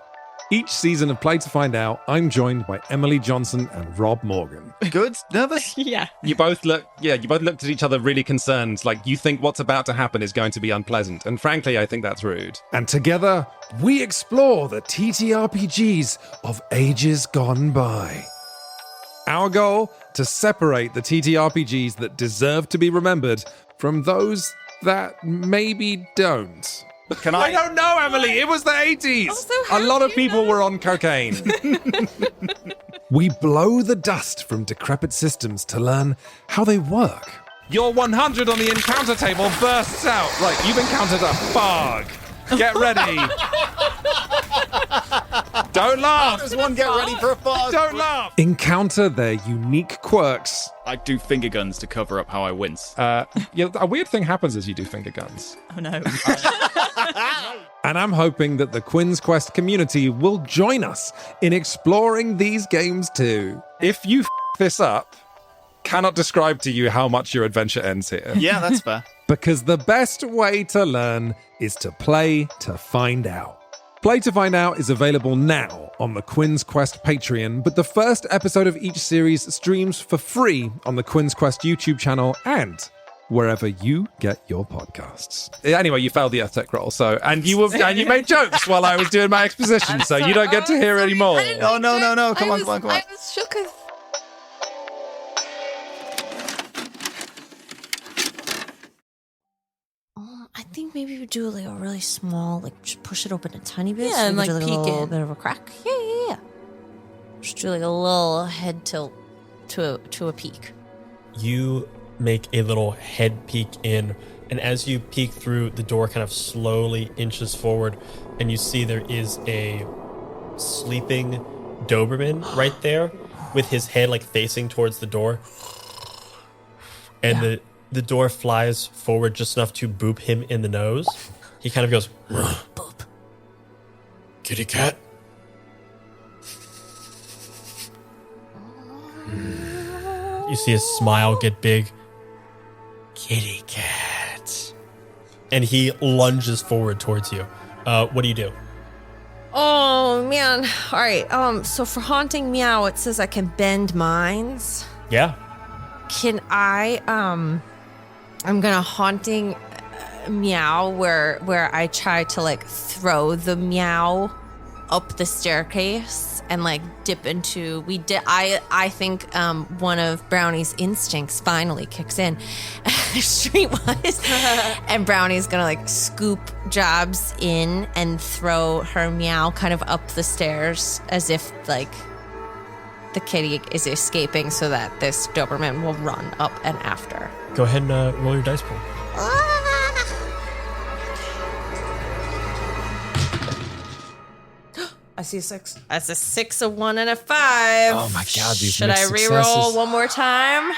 Each season of Play to Find Out, I'm joined by Emily Johnson and Rob Morgan. Good? Nervous? Yeah. You both looked at each other really concerned, you think what's about to happen is going to be unpleasant. And frankly, I think that's rude. And together, we explore the TTRPGs of ages gone by. Our goal, to separate the TTRPGs that deserve to be remembered from those that maybe don't. I don't know, Emily. It was the 80s. A lot of people were on cocaine. We blow the dust from decrepit systems to learn how they work. Your 100 on the encounter table bursts out. Right, you've encountered a fog. Get ready. Don't laugh. Does one get ready for a fog? Don't laugh. Encounter their unique quirks. I do finger guns to cover up how I wince. A weird thing happens as you do finger guns. Oh, no. And I'm hoping that the Quinn's Quest community will join us in exploring these games too. If you this up, cannot describe to you how much your adventure ends here. Yeah, that's fair. Because the best way to learn is to play to find out. Play to Find Out is available now on the Quinn's Quest Patreon, but the first episode of each series streams for free on the Quinn's Quest YouTube channel and wherever you get your podcasts. Anyway, you failed the EarthTech roll, and you made jokes while I was doing my exposition, so you don't get to hear any more. Oh, no. Come on. I was shook as... I think maybe we do a really small, just push it open a tiny bit. Yeah, so and we can do, peek a little in. bit of a crack. Yeah. Just do a little head tilt to a peek. You make a little head peek in, and as you peek through, the door kind of slowly inches forward, and you see there is a sleeping Doberman right there with his head facing towards the door. And the door flies forward just enough to boop him in the nose. He kind of goes, Boop. "Kitty cat, You see his smile get big. Kitty cat. And he lunges forward towards you. What do you do? Oh man. All right. So for haunting meow, it says I can bend minds. Yeah. Can I I'm gonna haunting meow where I try to like throw the meow up the staircase and like dip into I think one of Brownie's instincts finally kicks in streetwise and Brownie's gonna like scoop Jobs in and throw her meow kind of up the stairs as if like the kitty is escaping so that this Doberman will run up and after. Go ahead and roll your dice pool. I see a 6. That's a 6, a 1, and a 5. Oh my God, these Should I mixed reroll successes. one more time?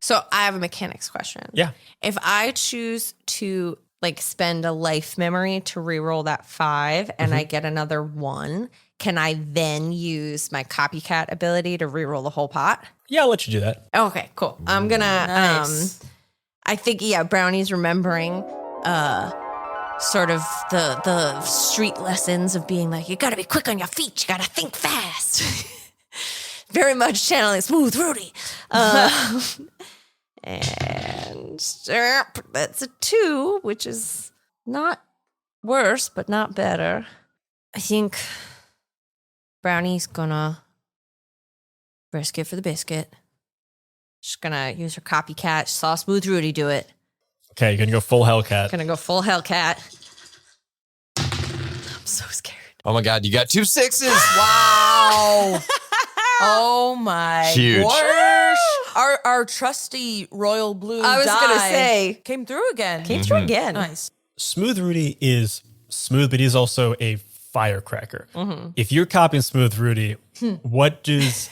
So I have a mechanics question. Yeah. If I choose to like spend a life memory to reroll that 5 and I get another 1, can I then use my copycat ability to reroll the whole pot? Yeah, I'll let you do that. Okay, cool. I'm gonna Nice. I think Brownie's remembering sort of the street lessons of being like, you gotta be quick on your feet, you gotta think fast. Very much channeling Smooth Rudy. And that's a 2, which is not worse, but not better. I think Brownie's gonna risk it for the biscuit. She's gonna use her copycat. She saw Smooth Rudy do it. Okay, you're gonna go full Hellcat. Gonna go full Hellcat. I'm so scared. Oh my God, you got 2 6s. Wow. Oh my Huge. gosh. Our trusty royal blue I was gonna dye say. came through again. Came through again. Nice. Smooth Rudy is smooth, but he's also a firecracker. If you're copying Smooth Rudy, what does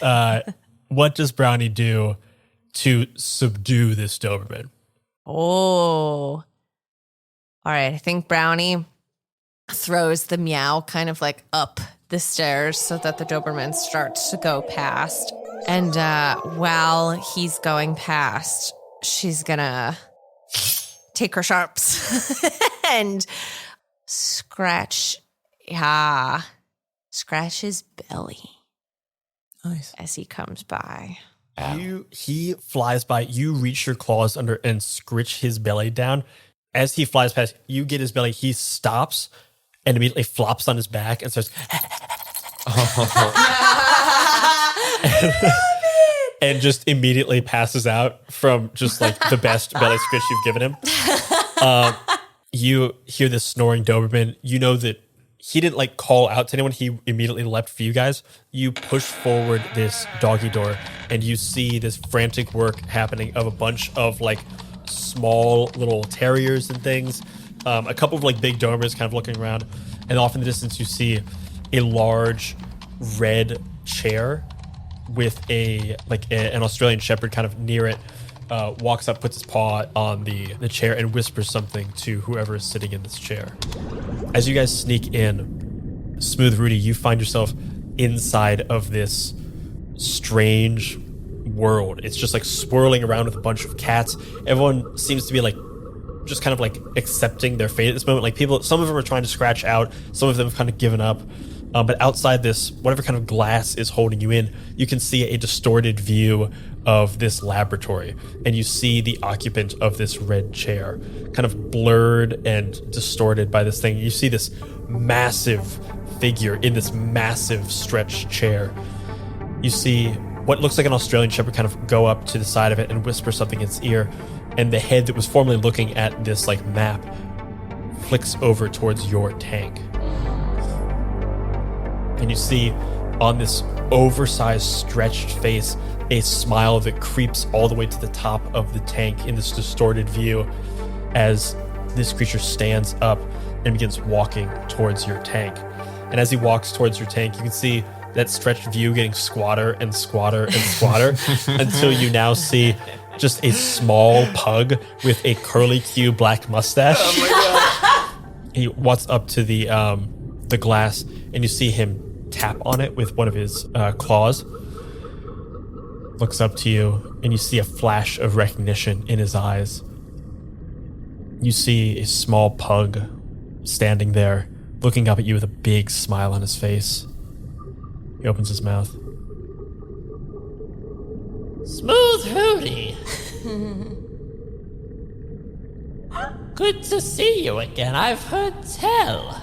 Brownie do to subdue this Doberman? Oh. All right. I think Brownie throws the meow kind of like up the stairs so that the Doberman starts to go past. And while he's going past, she's gonna take her sharps and scratch his belly. Nice. As he comes by. He flies by, you reach your claws under and scritch his belly down. As he flies past, you get his belly, he stops and immediately flops on his back and starts and just immediately passes out from just like the best belly scritch you've given him. You hear this snoring Doberman. You know that he didn't like call out to anyone. He immediately leapt for you guys. You push forward this doggy door and you see this frantic work happening of a bunch of like small little terriers and things. A couple of like big Dobermans kind of looking around. And off in the distance, you see a large red chair with an Australian Shepherd kind of near it. Walks up, puts his paw on the chair and whispers something to whoever is sitting in this chair. As you guys sneak in, Smooth Rudy, you find yourself inside of this strange world. It's just like swirling around with a bunch of cats. Everyone seems to be like just kind of like accepting their fate at this moment. Like people, some of them are trying to scratch out, some of them have kind of given up. But outside this, whatever kind of glass is holding you in, you can see a distorted view of this laboratory. And you see the occupant of this red chair kind of blurred and distorted by this thing. You see this massive figure in this massive stretched chair. You see what looks like an Australian Shepherd kind of go up to the side of it and whisper something in its ear. And the head that was formerly looking at this like map flicks over towards your tank. And you see on this oversized, stretched face, a smile that creeps all the way to the top of the tank in this distorted view as this creature stands up and begins walking towards your tank. And as he walks towards your tank, you can see that stretched view getting squatter and squatter and squatter until you now see just a small pug with a curly Q black mustache. Oh my God. He walks up to the glass and you see him tap on it with one of his claws. looks up to you, and you see a flash of recognition in his eyes. You see a small pug standing there, looking up at you with a big smile on his face. He opens his mouth. Smooth Rudy. Good to see you again. I've heard tell.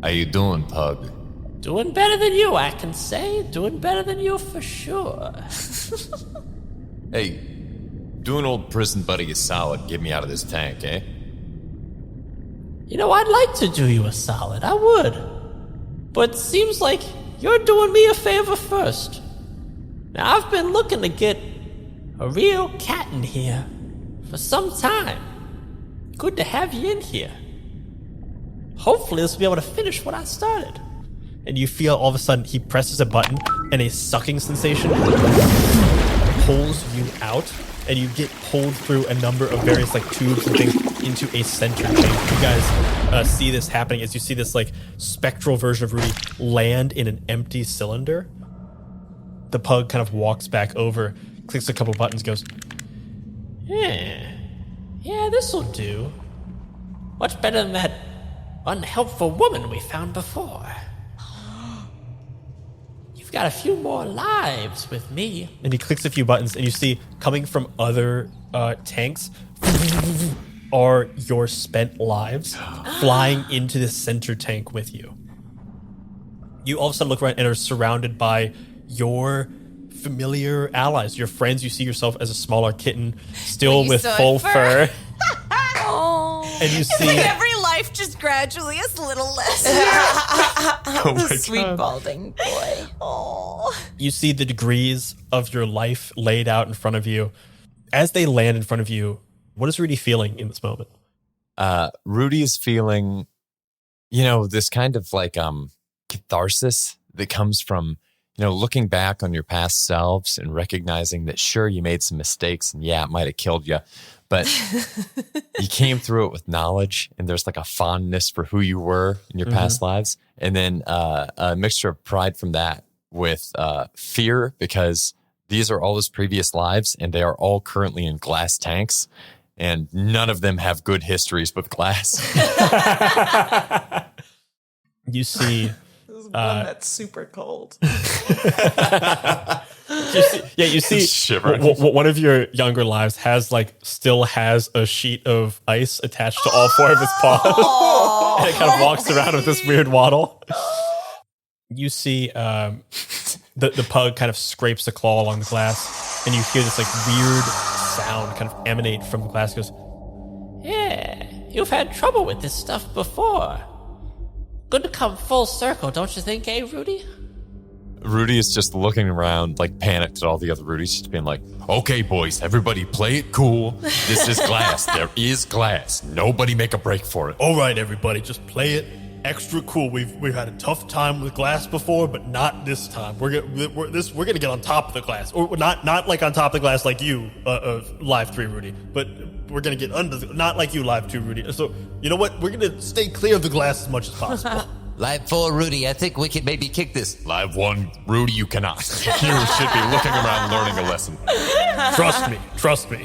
How you doing, Pug? Doing better than you, I can say. Doing better than you for sure. Hey, do an old prison buddy a solid. Get me out of this tank, eh? You know, I'd like to do you a solid. I would. But it seems like you're doing me a favor first. Now, I've been looking to get a real cat in here for some time. Good to have you in here. Hopefully this will be able to finish what I started. And you feel all of a sudden he presses a button and a sucking sensation pulls you out, and you get pulled through a number of various like tubes and things into a center chamber. You guys see this happening as you see this like spectral version of Rudy land in an empty cylinder. The pug kind of walks back over, clicks a couple buttons, goes, Yeah, this'll do. Much better than that unhelpful woman we found before. You've got a few more lives with me. and he clicks a few buttons, and you see coming from other tanks are your spent lives flying into this center tank with you. You all of a sudden look around and are surrounded by your familiar allies, your friends. You see yourself as a smaller kitten, still with full fur. And you see every life just gradually is a little less. Oh Sweet balding boy. Oh. you see the degrees of your life laid out in front of you. As they land in front of you, what is Rudy feeling in this moment? Rudy is feeling, this kind of like catharsis that comes from, looking back on your past selves and recognizing that sure, you made some mistakes and yeah, it might have killed you, but you came through it with knowledge, and there's like a fondness for who you were in your past lives. And then a mixture of pride from that with fear, because these are all his previous lives and they are all currently in glass tanks, and none of them have good histories with glass. You see One that's super cold. you see Shivering. one of your younger lives still has a sheet of ice attached to all four of his paws. And it kind of walks around with this weird waddle. You see the pug kind of scrapes a claw along the glass, and you hear this like weird sound kind of emanate from the glass. It goes, Yeah, you've had trouble with this stuff before. Good to come full circle, don't you think, Rudy? Rudy is just looking around, like panicked at all the other Rudys, just being like, okay, boys, everybody play it cool. This is glass. There is glass. Nobody make a break for it. all right, everybody, just play it extra cool. We've had a tough time with glass before, but not this time. We're gonna get on top of the glass, or not like on top of the glass like you, Live 3 Rudy, but we're gonna get under not like you, Live 2 Rudy. So you know what? We're gonna stay clear of the glass as much as possible. Live 4, Rudy, I think we could maybe kick this. Live 1, Rudy, you cannot. You should be looking around learning a lesson. Trust me.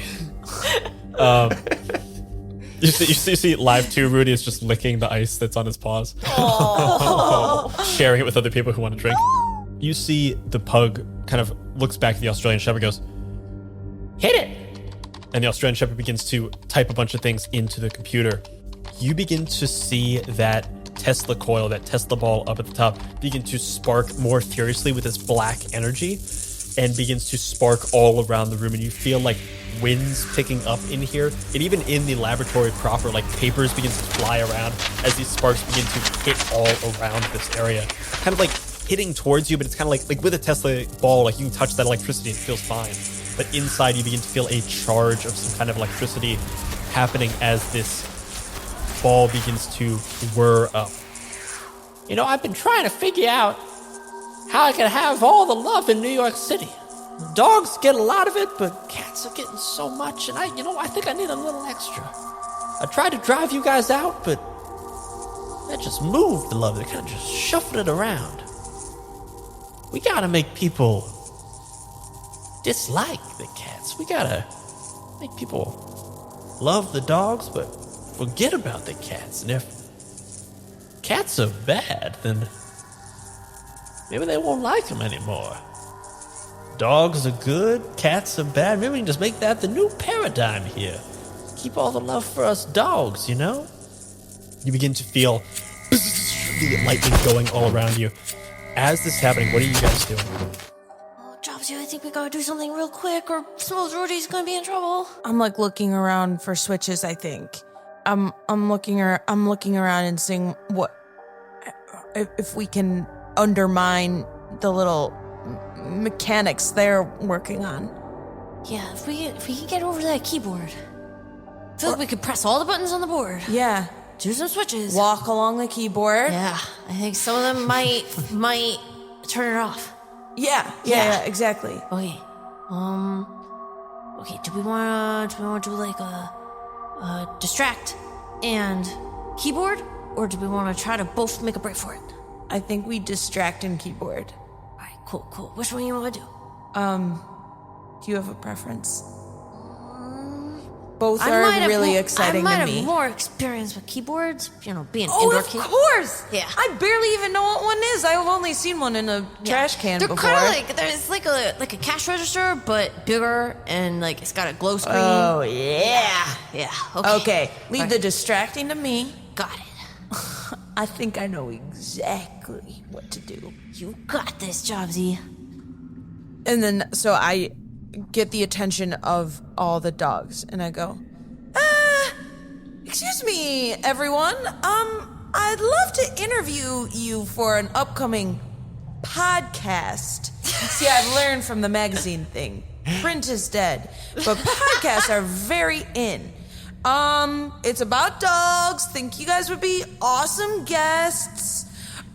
You see Live 2 Rudy is just licking the ice that's on his paws. Sharing it with other people who want to drink. You see the pug kind of looks back at the Australian Shepherd and goes, hit it! And the Australian Shepherd begins to type a bunch of things into the computer. You begin to see that Tesla coil, that Tesla ball up at the top, begin to spark more furiously with this black energy, and begins to spark all around the room. And you feel like winds picking up in here, and even in the laboratory proper, like papers begin to fly around as these sparks begin to hit all around this area, kind of like hitting towards you. But it's kind of like with a Tesla ball, like you can touch that electricity and it feels fine, but inside you begin to feel a charge of some kind of electricity happening as this ball begins to whir up. I've been trying to figure out how I can have all the love in New York City. Dogs get a lot of it, but cats are getting so much, and I think I need a little extra. I tried to drive you guys out, but that just moved the love. They kind of just shuffled it around. We gotta make people dislike the cats. We gotta make people love the dogs, but forget about the cats. And if cats are bad, then maybe they won't like them anymore. Dogs are good, cats are bad. Maybe we can just make that the new paradigm here. Keep all the love for us dogs, you know? You begin to feel the lightning going all around you. As this is happening, what are you guys doing? Oh, Jobsy, I think we gotta do something real quick or Smooth Rudy's gonna be in trouble. I'm like looking around for switches, I think. I'm looking around and seeing what if we can undermine the little mechanics they're working on. Yeah, if we can get over to that keyboard. I feel like we could press all the buttons on the board. Yeah. Do some switches. Walk along the keyboard. Yeah, I think some of them might turn it off. Yeah, exactly. Okay. Okay, do we wanna do like a distract and keyboard? Or do we wanna try to both make a break for it? I think we distract and keyboard. Alright, cool. Which one you wanna do? Do you have a preference? Both are really exciting to me. I might have more experience with keyboards, being indoor of course! Yeah. I barely even know what one is. I've only seen one in a trash can They're before. kind of like, there's like a cash register, but bigger, and like it's got a glow screen. Oh, yeah. Yeah, Okay, leave the distracting to me. Got it. I think I know exactly what to do. You got this, Jobsy. And then, so I get the attention of all the dogs, and I go, excuse me, everyone. I'd love to interview you for an upcoming podcast. See, I've learned from the magazine thing. Print is dead, but podcasts are very in. It's about dogs. Think you guys would be awesome guests.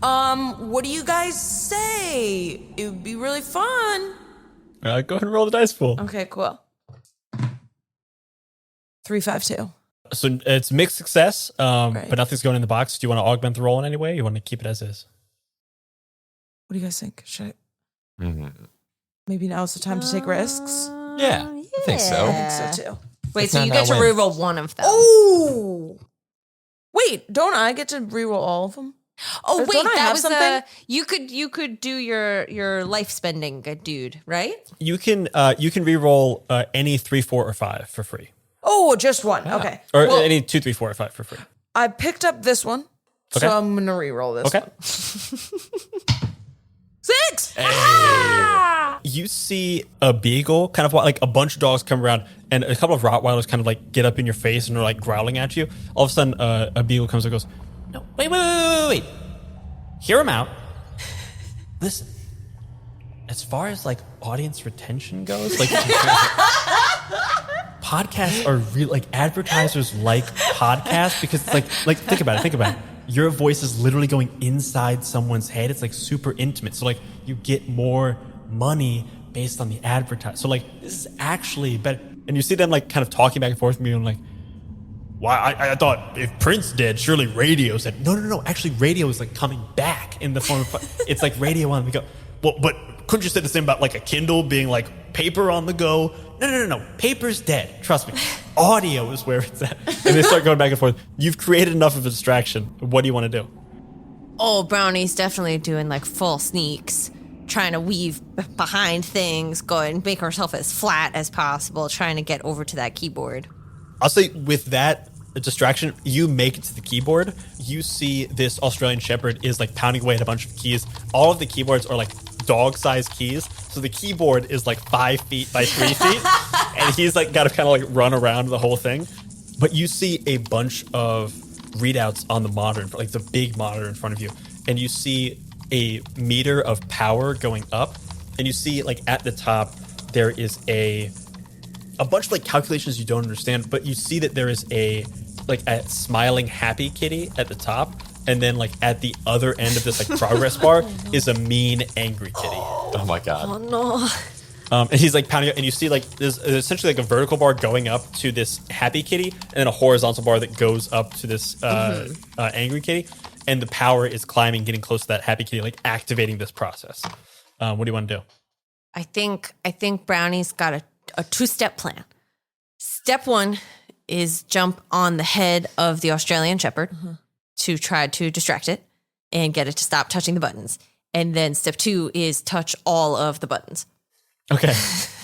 What do you guys say? It would be really fun. Go ahead and roll the dice pool. Okay, cool. 3, 5, 2. So it's mixed success, Right. but nothing's going in the box. Do you want to augment the roll in any way? Or you want to keep it as is? What do you guys think? Should I? Maybe now's the time to take risks? Yeah, I think so. I think so too. Wait, It's so not you get to that win. reroll one of them. Oh! Wait, don't I get to reroll all of them? Oh, Don't wait, I that have was something? you could do your life spending, dude, right? You can re-roll any 3, 4, or 5 for free, Oh, just one. Okay. or Well, any 2, 3, 4, or 5 for free. I picked up this one, Okay. so I'm gonna reroll this Okay. one. 6! You see a beagle, kind of like a bunch of dogs come around, and a couple of Rottweilers kind of like get up in your face and are like growling at you. All of a sudden, a beagle comes and goes, "No, wait. Hear him out. Listen, as far as like audience retention goes, like podcasts are real. Like advertisers like podcasts because it's like think about it. Your voice is literally going inside someone's head. It's like super intimate. So like you get more money based on the advertise. So like this is actually better. And you see them like kind of talking back and forth with me and like, why? I thought if print's dead, surely radio said, no. Actually, radio is like coming back in the form of, it's like radio on. We go, well, but couldn't you say the same about like a Kindle being like paper on the go? No. Paper's dead. Trust me. Audio is where it's at. And they start going back and forth. You've created enough of a distraction. What do you want to do? Oh, Brownie's definitely doing like full sneaks, trying to weave behind things, going make herself as flat as possible, trying to get over to that keyboard. I'll say with that distraction, you make it to the keyboard. You see this Australian Shepherd is like pounding away at a bunch of keys. All of the keyboards are like dog-sized keys. So the keyboard is like 5 feet by 3 feet. And he's like got to kind of like run around the whole thing. But you see a bunch of readouts on the monitor, like the big monitor in front of you. And you see a meter of power going up. And you see like at the top, there is a bunch of like calculations you don't understand, but you see that there is a smiling happy kitty at the top, and then like at the other end of this like progress bar is a mean angry kitty. Oh my god. Oh no. And he's like pounding it, and you see like there's essentially like a vertical bar going up to this happy kitty, and then a horizontal bar that goes up to this angry kitty, and the power is climbing, getting close to that happy kitty, like activating this process. What do you want to do? I think Brownie's got a 2-step plan. Step 1 is jump on the head of the Australian Shepherd to try to distract it and get it to stop touching the buttons. And then step 2 is touch all of the buttons. Okay.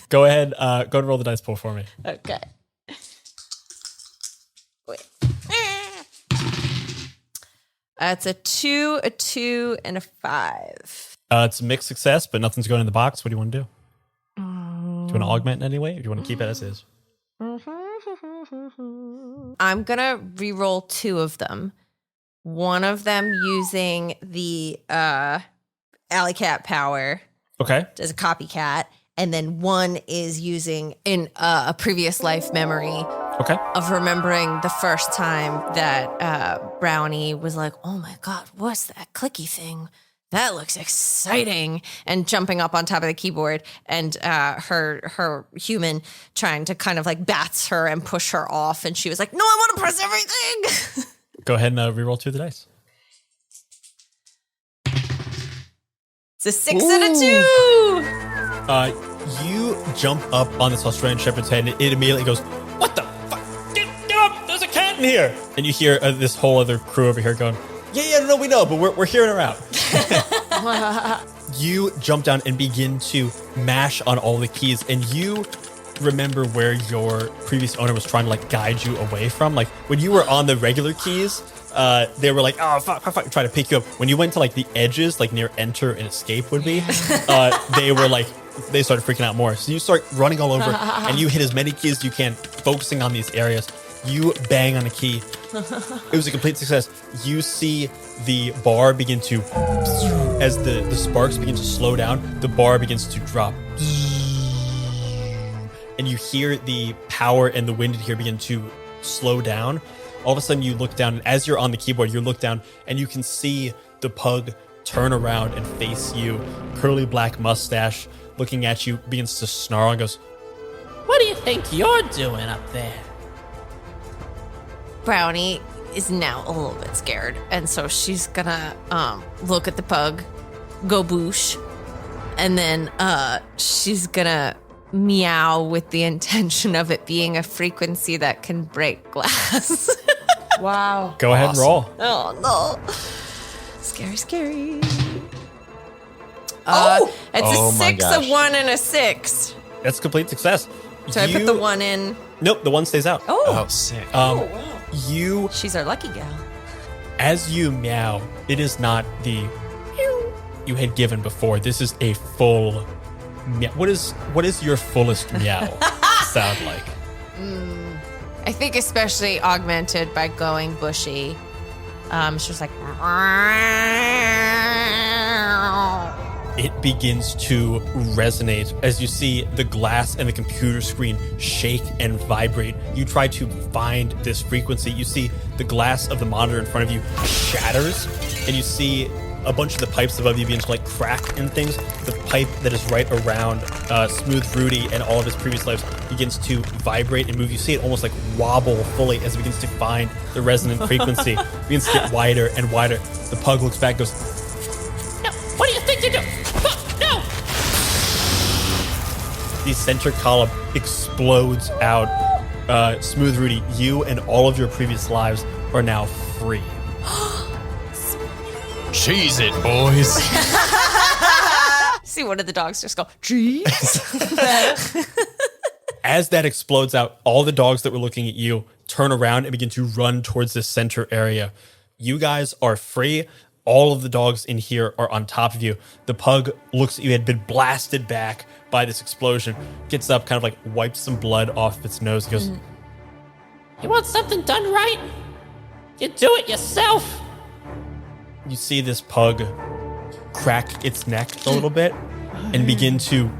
Go ahead. Go ahead and roll the dice pool for me. Okay. Wait. It's a 2, and a 5. It's a mixed success, but nothing's going in the box. What do you want to do? Do you want to augment in any way, or do you want to keep it as is? I'm going to re-roll 2 of them. One of them using the alley cat power Okay. as a copycat, and then one is using in a previous life memory Okay. of remembering the first time that Brownie was like, oh my God, what's that clicky thing? That looks exciting. And jumping up on top of the keyboard, and her human trying to kind of like bats her and push her off. And she was like, no, I want to press everything. Go ahead and reroll 2 of the dice. It's a 6 and a 2. You jump up on this Australian Shepherd's head, and it immediately goes, what the fuck? Get up! There's a cat in here! And you hear this whole other crew over here going, yeah, no, we know, but we're hearing her out. You jump down and begin to mash on all the keys, and you remember where your previous owner was trying to like guide you away from. Like when you were on the regular keys, they were like, oh, fuck, trying to pick you up. When you went to like the edges, like near enter and escape would be, they were like, they started freaking out more. So you start running all over and you hit as many keys as you can, focusing on these areas. You bang on a key. It was a complete success. You see the bar begin to, as the sparks begin to slow down, the bar begins to drop. And you hear the power and the wind in here begin to slow down. All of a sudden you look down, and as you're on the keyboard, you look down and you can see the pug turn around and face you. Curly black mustache looking at you, begins to snarl and goes, What do you think you're doing up there? Brownie is now a little bit scared, and so she's gonna look at the pug, go boosh, and then she's gonna meow with the intention of it being a frequency that can break glass. Wow. Go ahead and roll. Oh no. Scary. It's a 6, a 1, and a 6. That's complete success. So I put the 1 in. Nope, the 1 stays out. Oh, sick. You, She's our lucky gal. as you meow, it is not the meow you had given before. This is a full meow. What is your fullest meow sound like? I think especially augmented by going bushy. It's just like... It begins to resonate as you see the glass and the computer screen shake and vibrate. You try to find this frequency. You see the glass of the monitor in front of you shatters, and you see a bunch of the pipes above you begin to like crack and things. The pipe that is right around Smooth Rudy and all of his previous lives begins to vibrate and move. You see it almost like wobble fully as it begins to find the resonant frequency. It begins to get wider and wider. The pug looks back and goes, No, what do you think you're doing? No! the center column explodes out. Smooth Rudy, you and all of your previous lives are now free. Cheese it, boys. See one of the dogs just go, geez. As that explodes out, all the dogs that were looking at you turn around and begin to run towards this center area. You guys are free. All of the dogs in here are on top of you. The pug looks at you, had been blasted back by this explosion, gets up, kind of like wipes some blood off its nose, goes, You want something done right? You do it yourself. You see this pug crack its neck a little bit and begin to,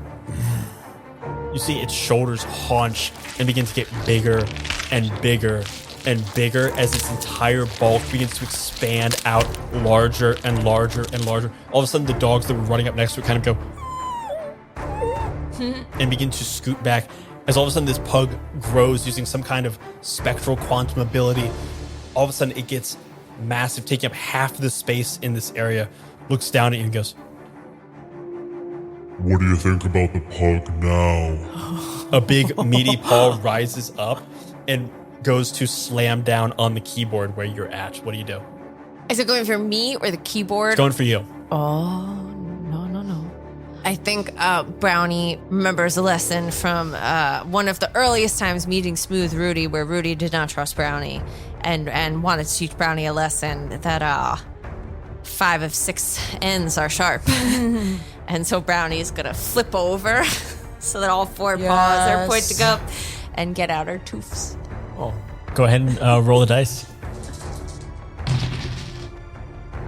you see its shoulders haunch and begin to get bigger and bigger and bigger as its entire bulk begins to expand out larger and larger and larger. All of a sudden, the dogs that were running up next to it kind of go and begin to scoot back as all of a sudden this pug grows using some kind of spectral quantum ability. All of a sudden, it gets massive, taking up half the space in this area, looks down at you and goes, What do you think about the pug now? A big meaty paw rises up and goes to slam down on the keyboard where you're at. What do you do? Is it going for me or the keyboard? It's going for you. Oh, no. I think Brownie remembers a lesson from one of the earliest times meeting Smooth Rudy, where Rudy did not trust Brownie and wanted to teach Brownie a lesson that 5 of 6 ends are sharp. And so Brownie is going to flip over so that all 4 paws are pointing up and get out her toofs. Oh. Go ahead and roll the dice.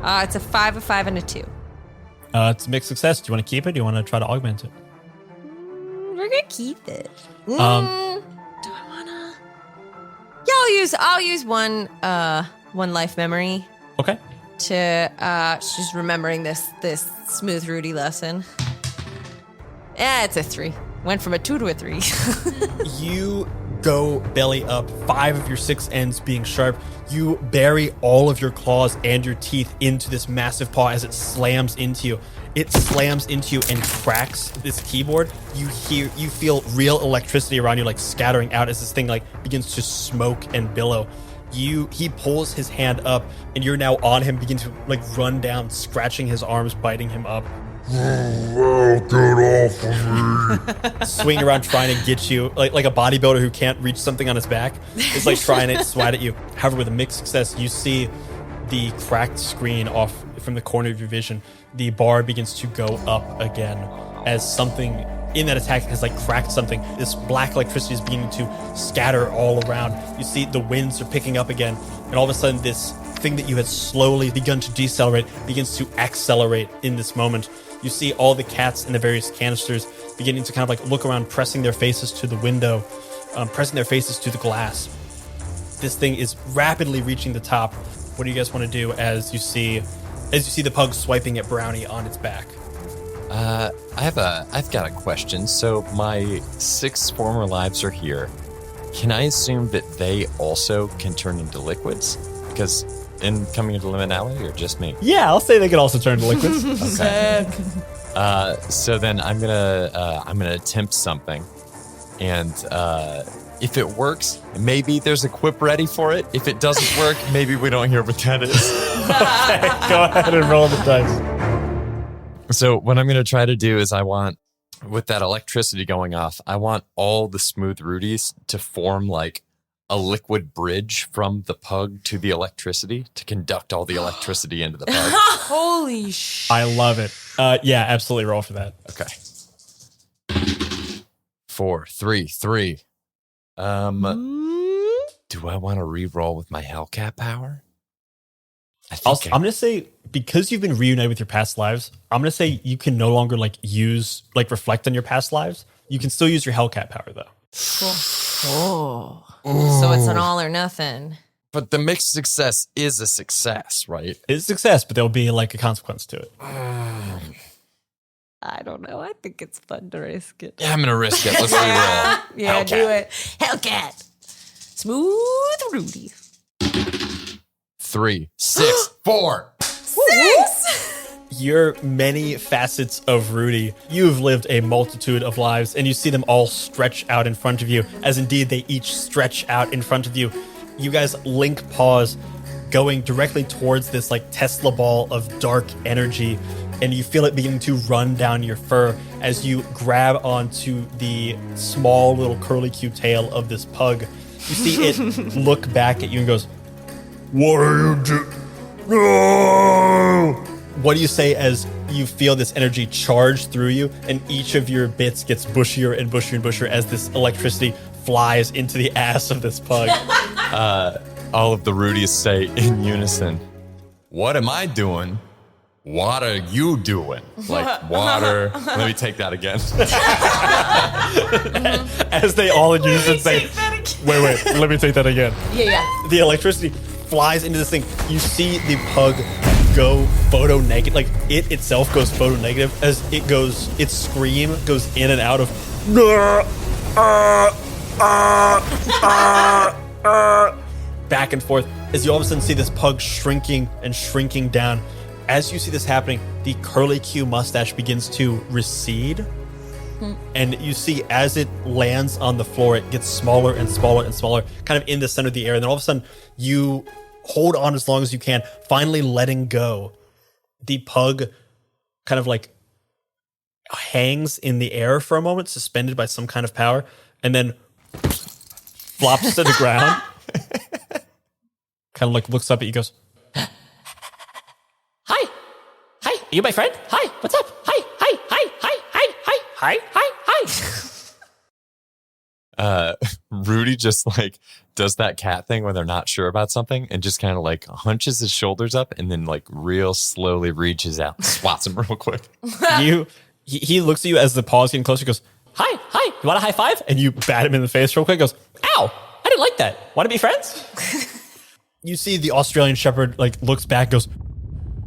It's a 5, a 5, and a 2. It's a mixed success. Do you want to keep it? Do you want to try to augment it? We're gonna keep it. Do I wanna? Yeah, I'll use one life memory. Okay. To just remembering this Smooth Rudy lesson. Yeah, it's a 3. Went from a 2 to a 3. You go belly up, 5 of your 6 ends being sharp. You bury all of your claws and your teeth into this massive paw as it slams into you. It slams into you and cracks this keyboard. You feel real electricity around you, like scattering out as this thing like begins to smoke and billow. He pulls his hand up and you're now on him, begin to like run down, scratching his arms, biting him up. Well, get off of me. Swing around trying to get you, like a bodybuilder who can't reach something on his back. It's like trying to swat at you. However, with a mixed success, you see the cracked screen off from the corner of your vision. The bar begins to go up again as something in that attack has like cracked something. This black electricity is beginning to scatter all around. You see the winds are picking up again, and all of a sudden this thing that you had slowly begun to decelerate begins to accelerate in this moment. You see all the cats in the various canisters beginning to kind of like look around, pressing their faces to the window, pressing their faces to the glass. This thing is rapidly reaching the top. What do you guys want to do as you see the pug swiping at Brownie on its back? I've got a question. So my 6 former lives are here. Can I assume that they also can turn into liquids? Because in coming into liminality, or just me? Yeah, I'll say they can also turn to liquids. Okay. So then I'm gonna attempt something, and if it works, maybe there's a quip ready for it. If it doesn't work, maybe we don't hear what that is. Okay, go ahead and roll the dice. So what I'm gonna try to do is with that electricity going off, I want all the Smooth Rudies to form like a liquid bridge from the pug to the electricity to conduct all the electricity into the pug. Holy shit. I love it. Yeah, absolutely roll for that. Okay. 4, 3, 3. Do I want to re-roll with my Hellcat power? I'm going to say, because you've been reunited with your past lives, I'm going to say you can no longer reflect on your past lives. You can still use your Hellcat power though. Cool. Oh. So it's an all or nothing. But the mixed success is a success, right? It's a success, but there'll be like a consequence to it. I don't know. I think it's fun to risk it. Yeah, I'm going to risk it. Let's re-roll. Yeah, Hellcat. do it. Hellcat. Smooth Rudy. 3, 6, 4. 6. Your many facets of Rudy, you've lived a multitude of lives, and you see them all stretch out in front of you, as indeed they each stretch out in front of you. You guys link paws, going directly towards this like Tesla ball of dark energy, and you feel it beginning to run down your fur as you grab onto the small little curly Q tail of this pug. You see it look back at you and goes, "What are you doing? No!" What do you say as you feel this energy charge through you, and each of your bits gets bushier and bushier and bushier as this electricity flies into the ass of this pug? All of the Rudies say in unison, "What am I doing? What are you doing?" Like water. Let me take that again. As they all in unison say, wait, let me take that again. Yeah. The electricity flies into this thing. You see the pug go photo negative, like it itself goes photo negative as its scream goes in and out of back and forth as you all of a sudden see this pug shrinking and shrinking down. As you see this happening, the curly Q mustache begins to recede. And you see as it lands on the floor, it gets smaller and smaller and smaller, kind of in the center of the air. And then all of a sudden, you hold on as long as you can, finally letting go. The pug kind of like hangs in the air for a moment, suspended by some kind of power, and then flops to the ground. Kind of like looks up at you, goes, Hi. Hi. Are you my friend? Hi. What's up? Hi. Hi. Hi. Hi. Hi. Hi. Hi. Hi. Hi. Rudy just like does that cat thing when they're not sure about something and just kind of like hunches his shoulders up and then like real slowly reaches out and swats him real quick. He looks at you as the paw's getting closer, goes, Hi. Hi. You want a high five? and you bat him in the face real quick, goes, Ow. I didn't like that. Want to be friends? you see the Australian Shepherd like looks back, goes,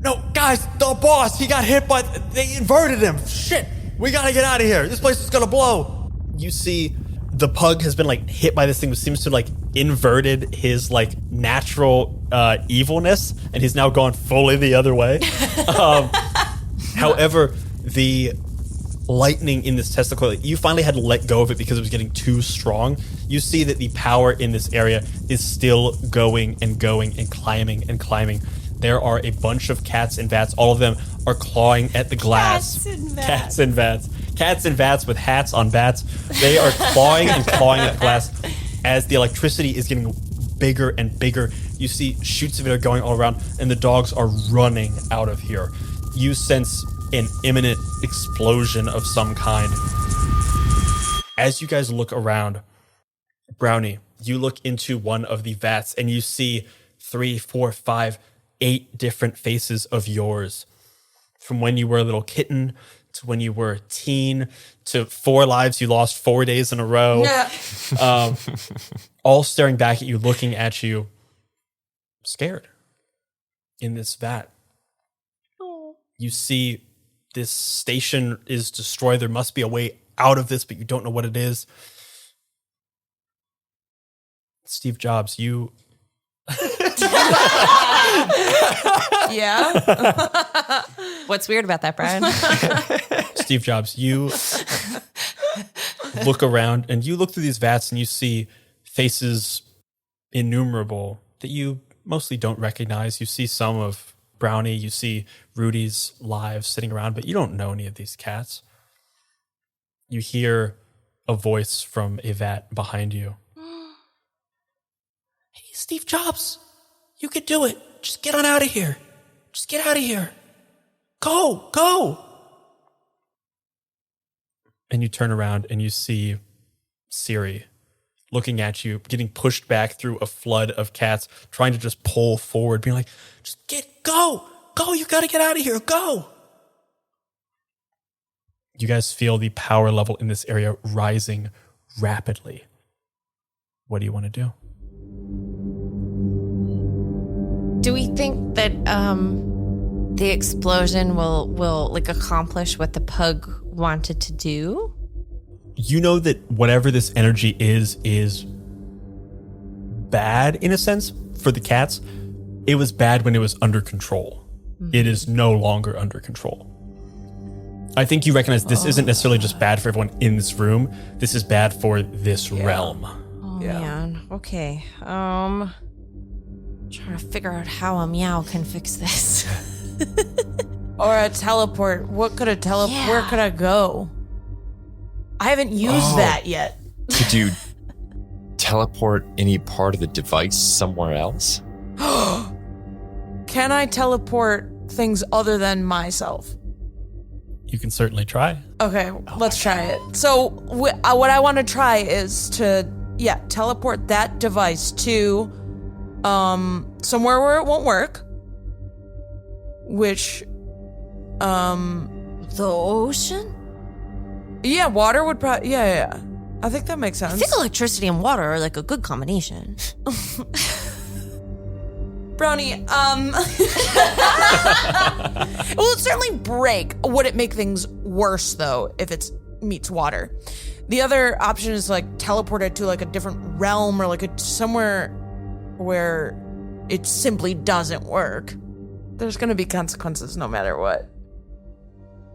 no, guys, the boss, he got hit by, they inverted him. Shit, we gotta get out of here. This place is gonna blow. You see the pug has been like hit by this thing, which seems to like inverted his like natural evilness, and he's now gone fully the other way. However, the lightning in this testicle, you finally had to let go of it because it was getting too strong. You see that the power in this area is still going and going and climbing and climbing. There are a bunch of cats and vats. All of them are clawing at the glass. Cats and vats. Cats and vats with hats on bats. They are clawing and clawing at the glass as the electricity is getting bigger and bigger. You see shoots of it are going all around, and the dogs are running out of here. You sense an imminent explosion of some kind. As you guys look around, Brownie, you look into one of the vats, and you see 3, 4, 5, 8 different faces of yours. From when you were a little kitten, to when you were a teen, to 4 lives you lost 4 days in a row. All staring back at you, looking at you, scared in this vat. You see this station is destroyed. There must be a way out of this, but you don't know what it is. Steve Jobs, you... Yeah. What's weird about that, Brian? Steve Jobs, you look around and you look through these vats and you see faces innumerable that you mostly don't recognize. You see some of Brownie, you see Rudy's lives sitting around, but you don't know any of these cats. You hear a voice from a vat behind you. Hey, Steve Jobs, you could do it. Just get on out of here. Just get out of here. Go. And you turn around and you see Siri looking at you, getting pushed back through a flood of cats, trying to just pull forward, being like, just go, you gotta get out of here, go. You guys feel the power level in this area rising rapidly. What do you want to do? Do we think that the explosion will like accomplish what the pug wanted to do? You know that whatever this energy is bad in a sense for the cats. It was bad when it was under control. Mm-hmm. It is no longer under control. I think you recognize this isn't necessarily just bad for everyone in this room. This is bad for this realm. Oh man. Okay. Trying to figure out how a meow can fix this. Or a teleport. What could a teleport? Yeah. Where could I go? I haven't used that yet. Could you teleport any part of the device somewhere else? Can I teleport things other than myself? You can certainly try. Okay, let's try it. So what I want to try is to teleport that device to somewhere where it won't work, which The ocean? yeah, water would probably yeah. I think that makes sense. I think electricity and water are like a good combination. Brownie, it will certainly break. Would it make things worse though if it meets water? The other option is like teleport it to like a different realm or like somewhere where it simply doesn't work. There's going to be consequences no matter what.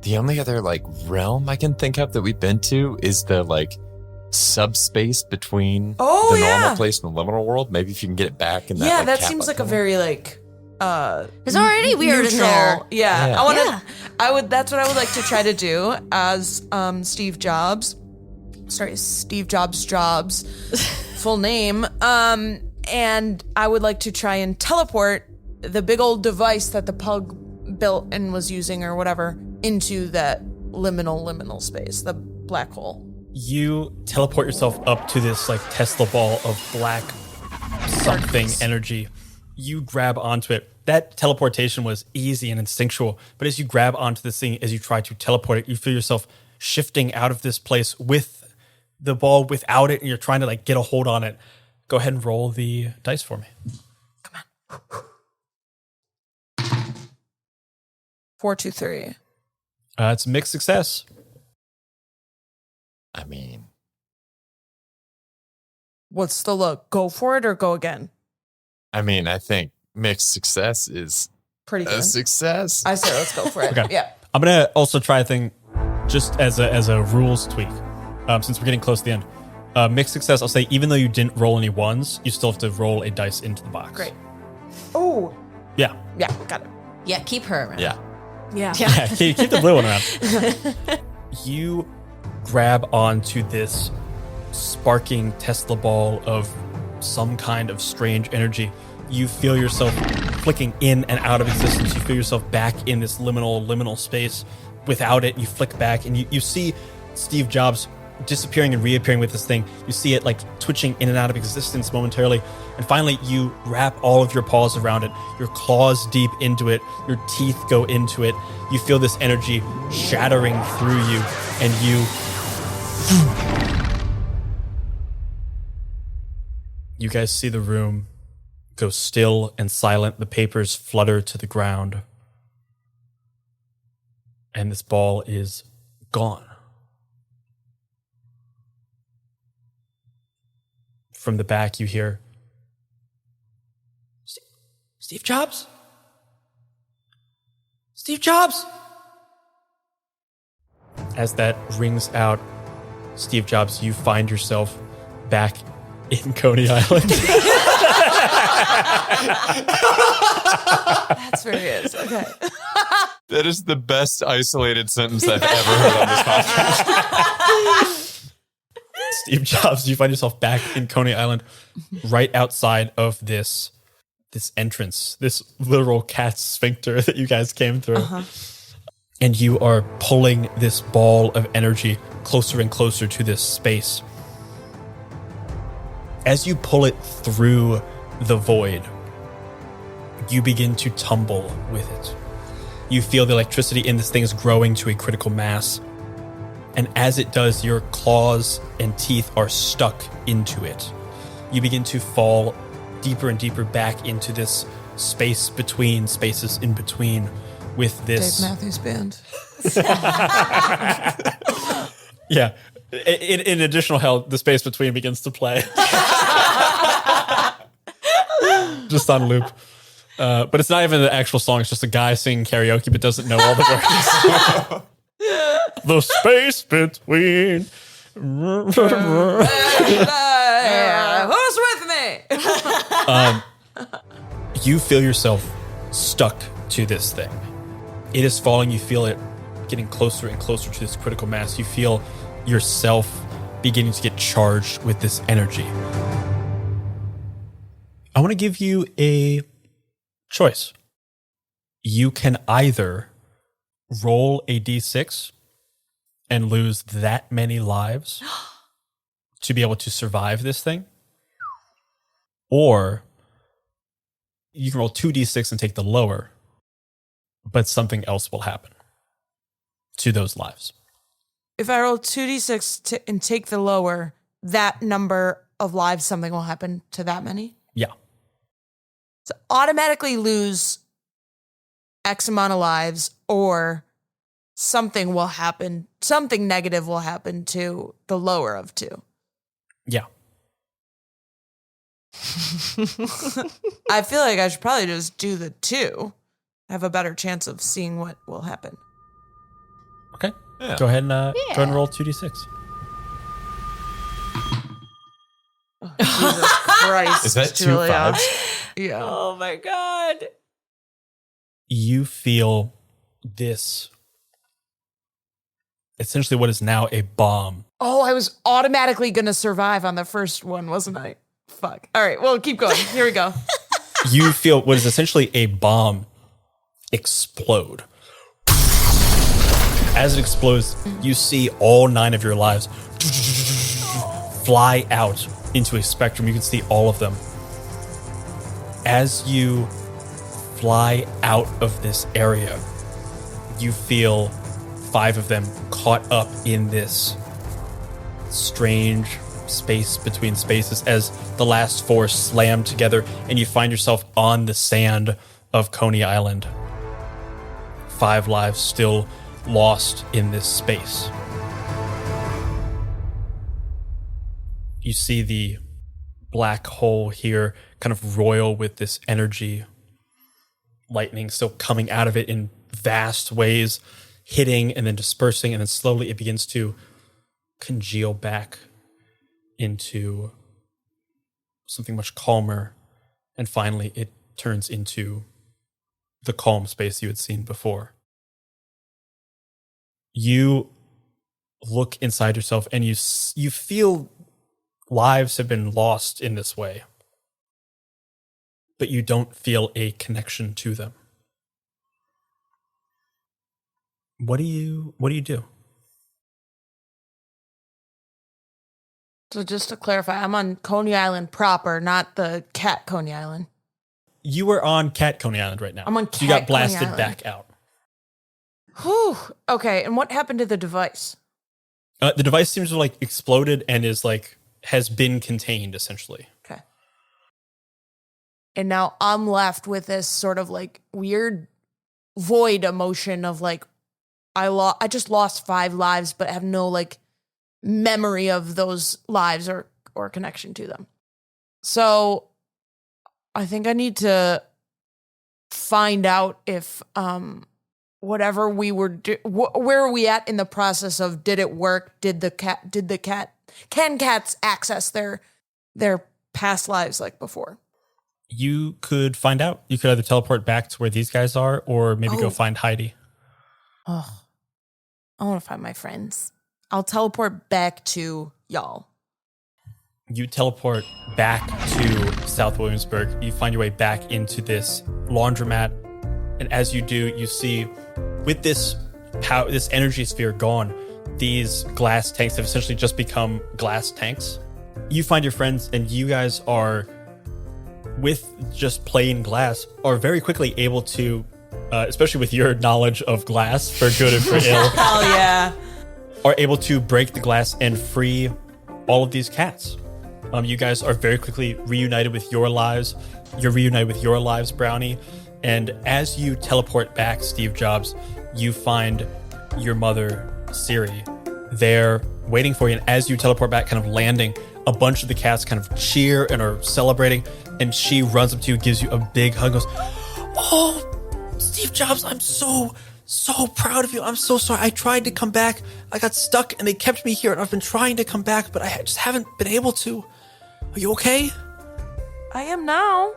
The only other like realm I can think of that we've been to is the like subspace between the normal place and the liminal world. Maybe if you can get it back in that. Yeah, like, that seems like a very like it's already weird in there. Yeah. That's what I would like to try to do as Steve Jobs. Sorry, Steve Jobs full name. And I would like to try and teleport the big old device that the pug built and was using or whatever into that liminal space, the black hole. You teleport yourself up to this like Tesla ball of black something energy. You grab onto it. That teleportation was easy and instinctual, but as you grab onto this thing, as you try to teleport it, you feel yourself shifting out of this place with the ball without it, and you're trying to like get a hold on it. Go ahead and roll the dice for me. Come on. 4, 2, 3. It's a mixed success. I mean, what's the look? Go for it or go again? I think mixed success is pretty good. A success. I say let's go for it. Okay. Yeah. I'm gonna also try a thing, just as a rules tweak, since we're getting close to the end. Mixed success. I'll say even though you didn't roll any ones, you still have to roll a dice into the box. Great. Oh. Yeah. Yeah. Got it. Yeah. Keep her around. Yeah. Yeah. Yeah. Keep the blue one around. You grab onto this sparking Tesla ball of some kind of strange energy. You feel yourself flicking in and out of existence. You feel yourself back in this liminal space. Without it, you flick back and you see Steve Jobs disappearing and reappearing with this thing. You see it like twitching in and out of existence momentarily. And finally, you wrap all of your paws around it, your claws deep into it, your teeth go into it. You feel this energy shattering through you, and you guys see the room go still and silent. The papers flutter to the ground. And this ball is gone. From the back, you hear, Steve Jobs? Steve Jobs? As that rings out, Steve Jobs, you find yourself back in Coney Island. That's where he is. Okay. That is the best isolated sentence I've ever heard on this podcast. Steve Jobs, you find yourself back in Coney Island, right outside of this entrance, this literal cat's sphincter that you guys came through. Uh-huh. And you are pulling this ball of energy closer and closer to this space. As you pull it through the void, you begin to tumble with it. You feel the electricity in this thing is growing to a critical mass. And as it does, your claws and teeth are stuck into it. You begin to fall deeper and deeper back into this space between spaces in between with this. Dave Matthews Band. Yeah. In additional hell, the space between begins to play. Just on loop. But it's not even the actual song. It's just a guy singing karaoke but doesn't know all the words. The space between. Who's with me? You feel yourself stuck to this thing. It is falling. You feel it getting closer and closer to this critical mass. You feel yourself beginning to get charged with this energy. I want to give you a choice. You can either roll a d6 and lose that many lives to be able to survive this thing, or you can roll 2d6 and take the lower, but something else will happen to those lives. If I roll 2d6 and take the lower, that number of lives, something will happen to that many? Yeah. So automatically lose X amount of lives, or something will happen, something negative will happen to the lower of 2. Yeah. I feel like I should probably just do the 2. have a better chance of seeing what will happen. Okay. Yeah. Go ahead and roll 2d6. Jesus Christ. Is that 2 Julia. 5s? Yeah. Oh my god. You feel this, essentially what is now a bomb. Oh, I was automatically going to survive on the first one, wasn't I? Fuck. All right, well, keep going. Here we go. You feel what is essentially a bomb explode. As it explodes, you see all 9 of your lives fly out into a spectrum. You can see all of them. As you fly out of this area, you feel 5 of them caught up in this strange space between spaces as the last 4 slam together, and you find yourself on the sand of Coney Island. 5 lives still lost in this space. You see the black hole here kind of roil with this energy, lightning still coming out of it in vast ways, hitting and then dispersing, and then slowly it begins to congeal back into something much calmer, and finally it turns into the calm space you had seen before. You look inside yourself and you feel lives have been lost in this way, but you don't feel a connection to them. What do you do? So just to clarify, I'm on Coney Island proper, not the Cat Coney Island. You are on Cat Coney Island right now. I'm on So you got Cat Coney blasted Island. back out. Whew. Okay, and what happened to the device? The device seems to like exploded and is like has been contained essentially. Okay. And now I'm left with this sort of like weird void emotion of like I just lost 5 lives, but have no like memory of those lives or connection to them. So I think I need to find out if whatever we were where are we at in the process of, did it work? Can cats access their past lives like before? You could find out. You could either teleport back to where these guys are, or maybe go find Heidi. Oh, I want to find my friends. I'll teleport back to y'all. You teleport back to South Williamsburg. You find your way back into this laundromat. And as you do, you see with this energy sphere gone, these glass tanks have essentially just become glass tanks. You find your friends, and you guys are, with just plain glass, are very quickly able to, especially with your knowledge of glass, for good and for ill. Hell yeah. Are able to break the glass and free all of these cats. You guys are very quickly reunited with your lives. You're reunited with your lives, Brownie. And as you teleport back, Steve Jobs, you find your mother, Siri, there waiting for you. And as you teleport back, kind of landing, a bunch of the cats kind of cheer and are celebrating. And she runs up to you, gives you a big hug, goes, "Oh, Steve Jobs, I'm so proud of you. I'm so sorry. I tried to come back. I got stuck and they kept me here, and I've been trying to come back, but I just haven't been able to. Are you okay?" I am now.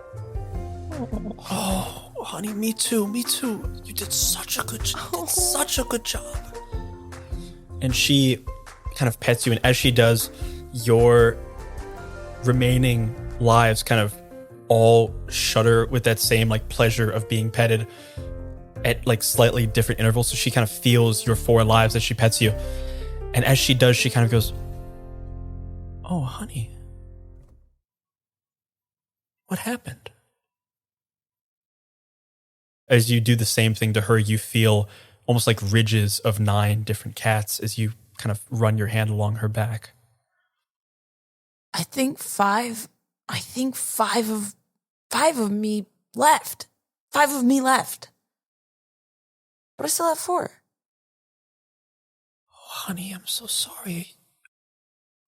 "Oh, honey, me too. You did such a good job. And she kind of pets you, and as she does, your remaining lives kind of all shudder with that same like pleasure of being petted at like slightly different intervals. So she kind of feels your 4 lives as she pets you. And as she does, she kind of goes, "Oh, honey, what happened?" As you do the same thing to her, you feel almost like ridges of 9 different cats as you kind of run your hand along her back. I think five of me left. 5 of me left. But I still have 4. "Oh, honey, I'm so sorry.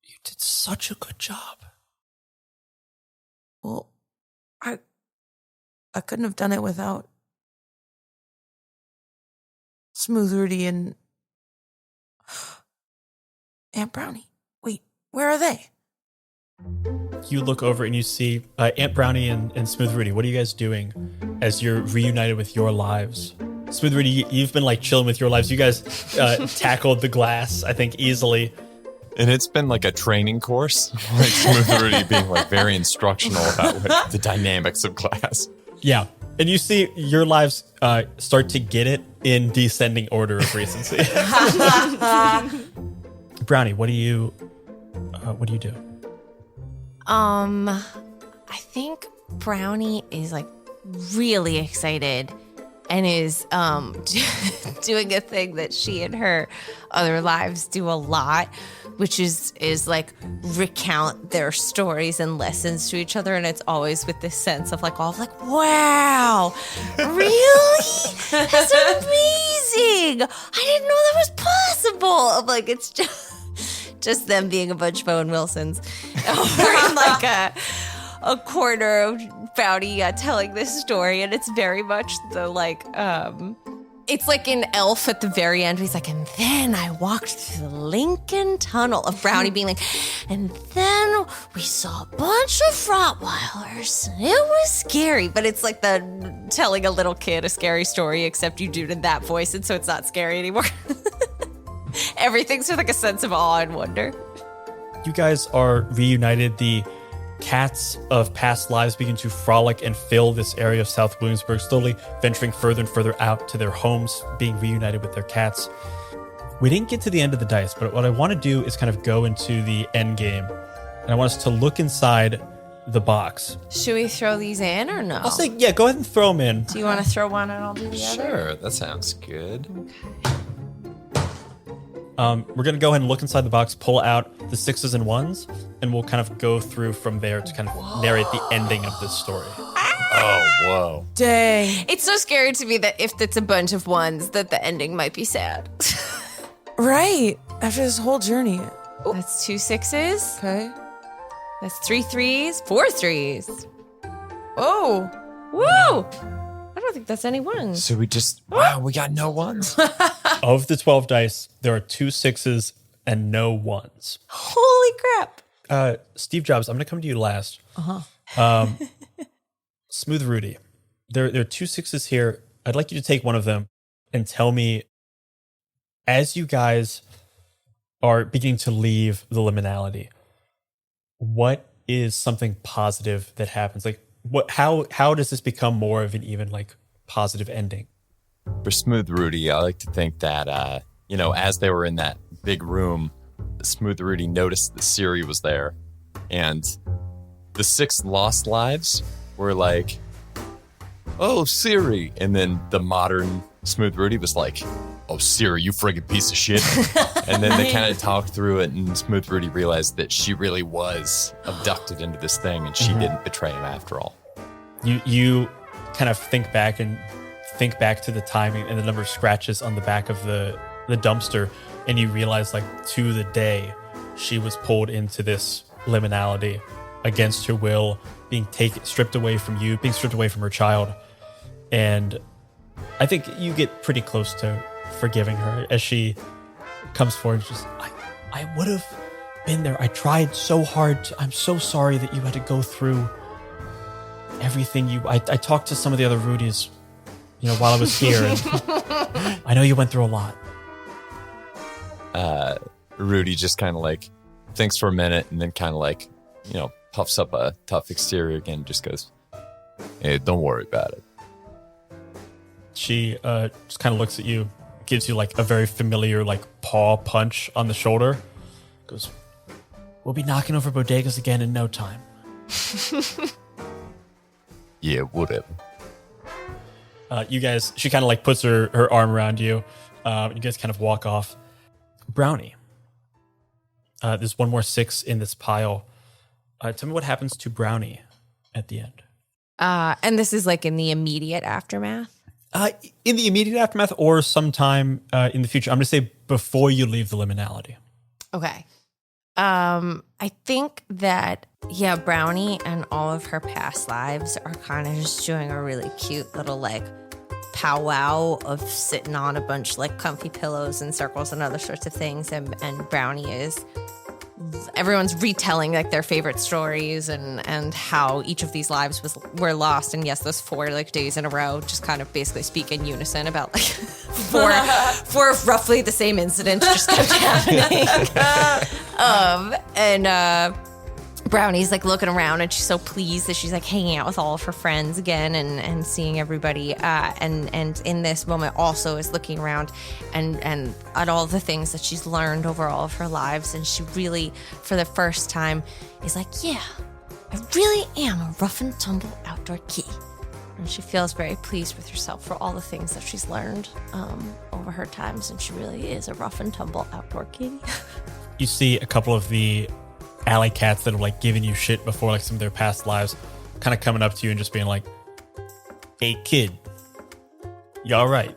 You did such a good job." Well, I couldn't have done it without Smooth Rudy and Aunt Brownie. Wait, where are they? You look over and you see Aunt Brownie and Smooth Rudy. What are you guys doing as you're reunited with your lives? Smooth Rudy, you've been like chilling with your lives. You guys tackled the glass, I think, easily. And it's been like a training course, like Smooth Rudy being like very instructional about the dynamics of glass. Yeah. And you see your lives start to get it in descending order of recency. Brownie, what do you do? I think Brownie is like really excited and is doing a thing that she and her other lives do a lot, which is like recount their stories and lessons to each other, and it's always with this sense of like wow, really? That's amazing. I didn't know that was possible. Of like it's just them being a bunch of Owen Wilsons over in like a corner of Bounty telling this story, and it's very much the like it's like in Elf at the very end. He's like, and then I walked through the Lincoln Tunnel, of Brownie being like, and then we saw a bunch of Rottweilers. It was scary, but it's like the telling a little kid a scary story, except you do it in that voice, and so it's not scary anymore. Everything's with like a sense of awe and wonder. You guys are reunited. The cats of past lives begin to frolic and fill this area of South Williamsburg, slowly venturing further and further out to their homes, being reunited with their cats. We didn't get to the end of the dice, but what I want to do is kind of go into the end game. And I want us to look inside the box. Should we throw these in or no? I'll say, yeah, go ahead and throw them in. Do you want to throw one and I'll do the other? Sure, that sounds good. Okay. We're going to go ahead and look inside the box, pull out the 6s and 1s, and we'll kind of go through from there to kind of narrate the ending of this story. Oh, whoa. Dang. It's so scary to me that if it's a bunch of ones, that the ending might be sad. Right. After this whole journey. That's 2 6s. Okay. That's 3 3s, 4 3s. Oh. Woo! I don't think that's any ones. So we got no ones. Of the 12 dice, there are 2 6s and no 1s. Holy crap. Steve Jobs, I'm going to come to you last. Smooth Rudy, there are 2 6s here. I'd like you to take one of them and tell me, as you guys are beginning to leave the liminality, what is something positive that happens? Like, how does this become more of an even like positive ending? For Smooth Rudy, I like to think that, as they were in that big room, Smooth Rudy noticed that Siri was there. And the 6 lost lives were like, oh, Siri. And then the modern Smooth Rudy was like, oh, Siri, you friggin' piece of shit. And then they kind of talked through it, and Smooth Rudy realized that she really was abducted into this thing, and she didn't betray him after all. You kind of think back to the timing and the number of scratches on the back of the dumpster, and you realize, like, to the day she was pulled into this liminality against her will, being stripped away from you, being stripped away from her child. And I think you get pretty close to forgiving her as she comes forward and just, I would have been there. I tried so hard. I'm so sorry that you had to go through everything I talked to some of the other Rudies, while I was here. And I know you went through a lot. Rudy just kind of like thinks for a minute and then kind of like, puffs up a tough exterior again and just goes, hey, don't worry about it. She just kind of looks at you, gives you like a very familiar like paw punch on the shoulder. Goes, we'll be knocking over bodegas again in no time. Yeah, whatever. You guys, she kind of like puts her arm around you. You guys kind of walk off. Brownie, there's one more 6 in this pile. Tell me what happens to Brownie at the end. And this is like in the immediate aftermath? In the immediate aftermath or sometime in the future. I'm going to say before you leave the liminality. Okay. I think that, Brownie and all of her past lives are kind of just doing a really cute little like powwow of sitting on a bunch like comfy pillows and circles and other sorts of things. And Brownie is, everyone's retelling like their favorite stories and how each of these lives were lost. And yes, those 4 like days in a row just kind of basically speak in unison about like four roughly the same incidents just kept happening. And Brownie's like looking around and she's so pleased that she's like hanging out with all of her friends again and seeing everybody. And in this moment also is looking around and at all the things that she's learned over all of her lives. And she really, for the first time, is like, yeah, I really am a rough and tumble outdoor kitty. And she feels very pleased with herself for all the things that she's learned over her times. And she really is a rough and tumble outdoor kitty. You see a couple of the alley cats that have like given you shit before, like some of their past lives, kind of coming up to you and just being like, "Hey kid, you all right?"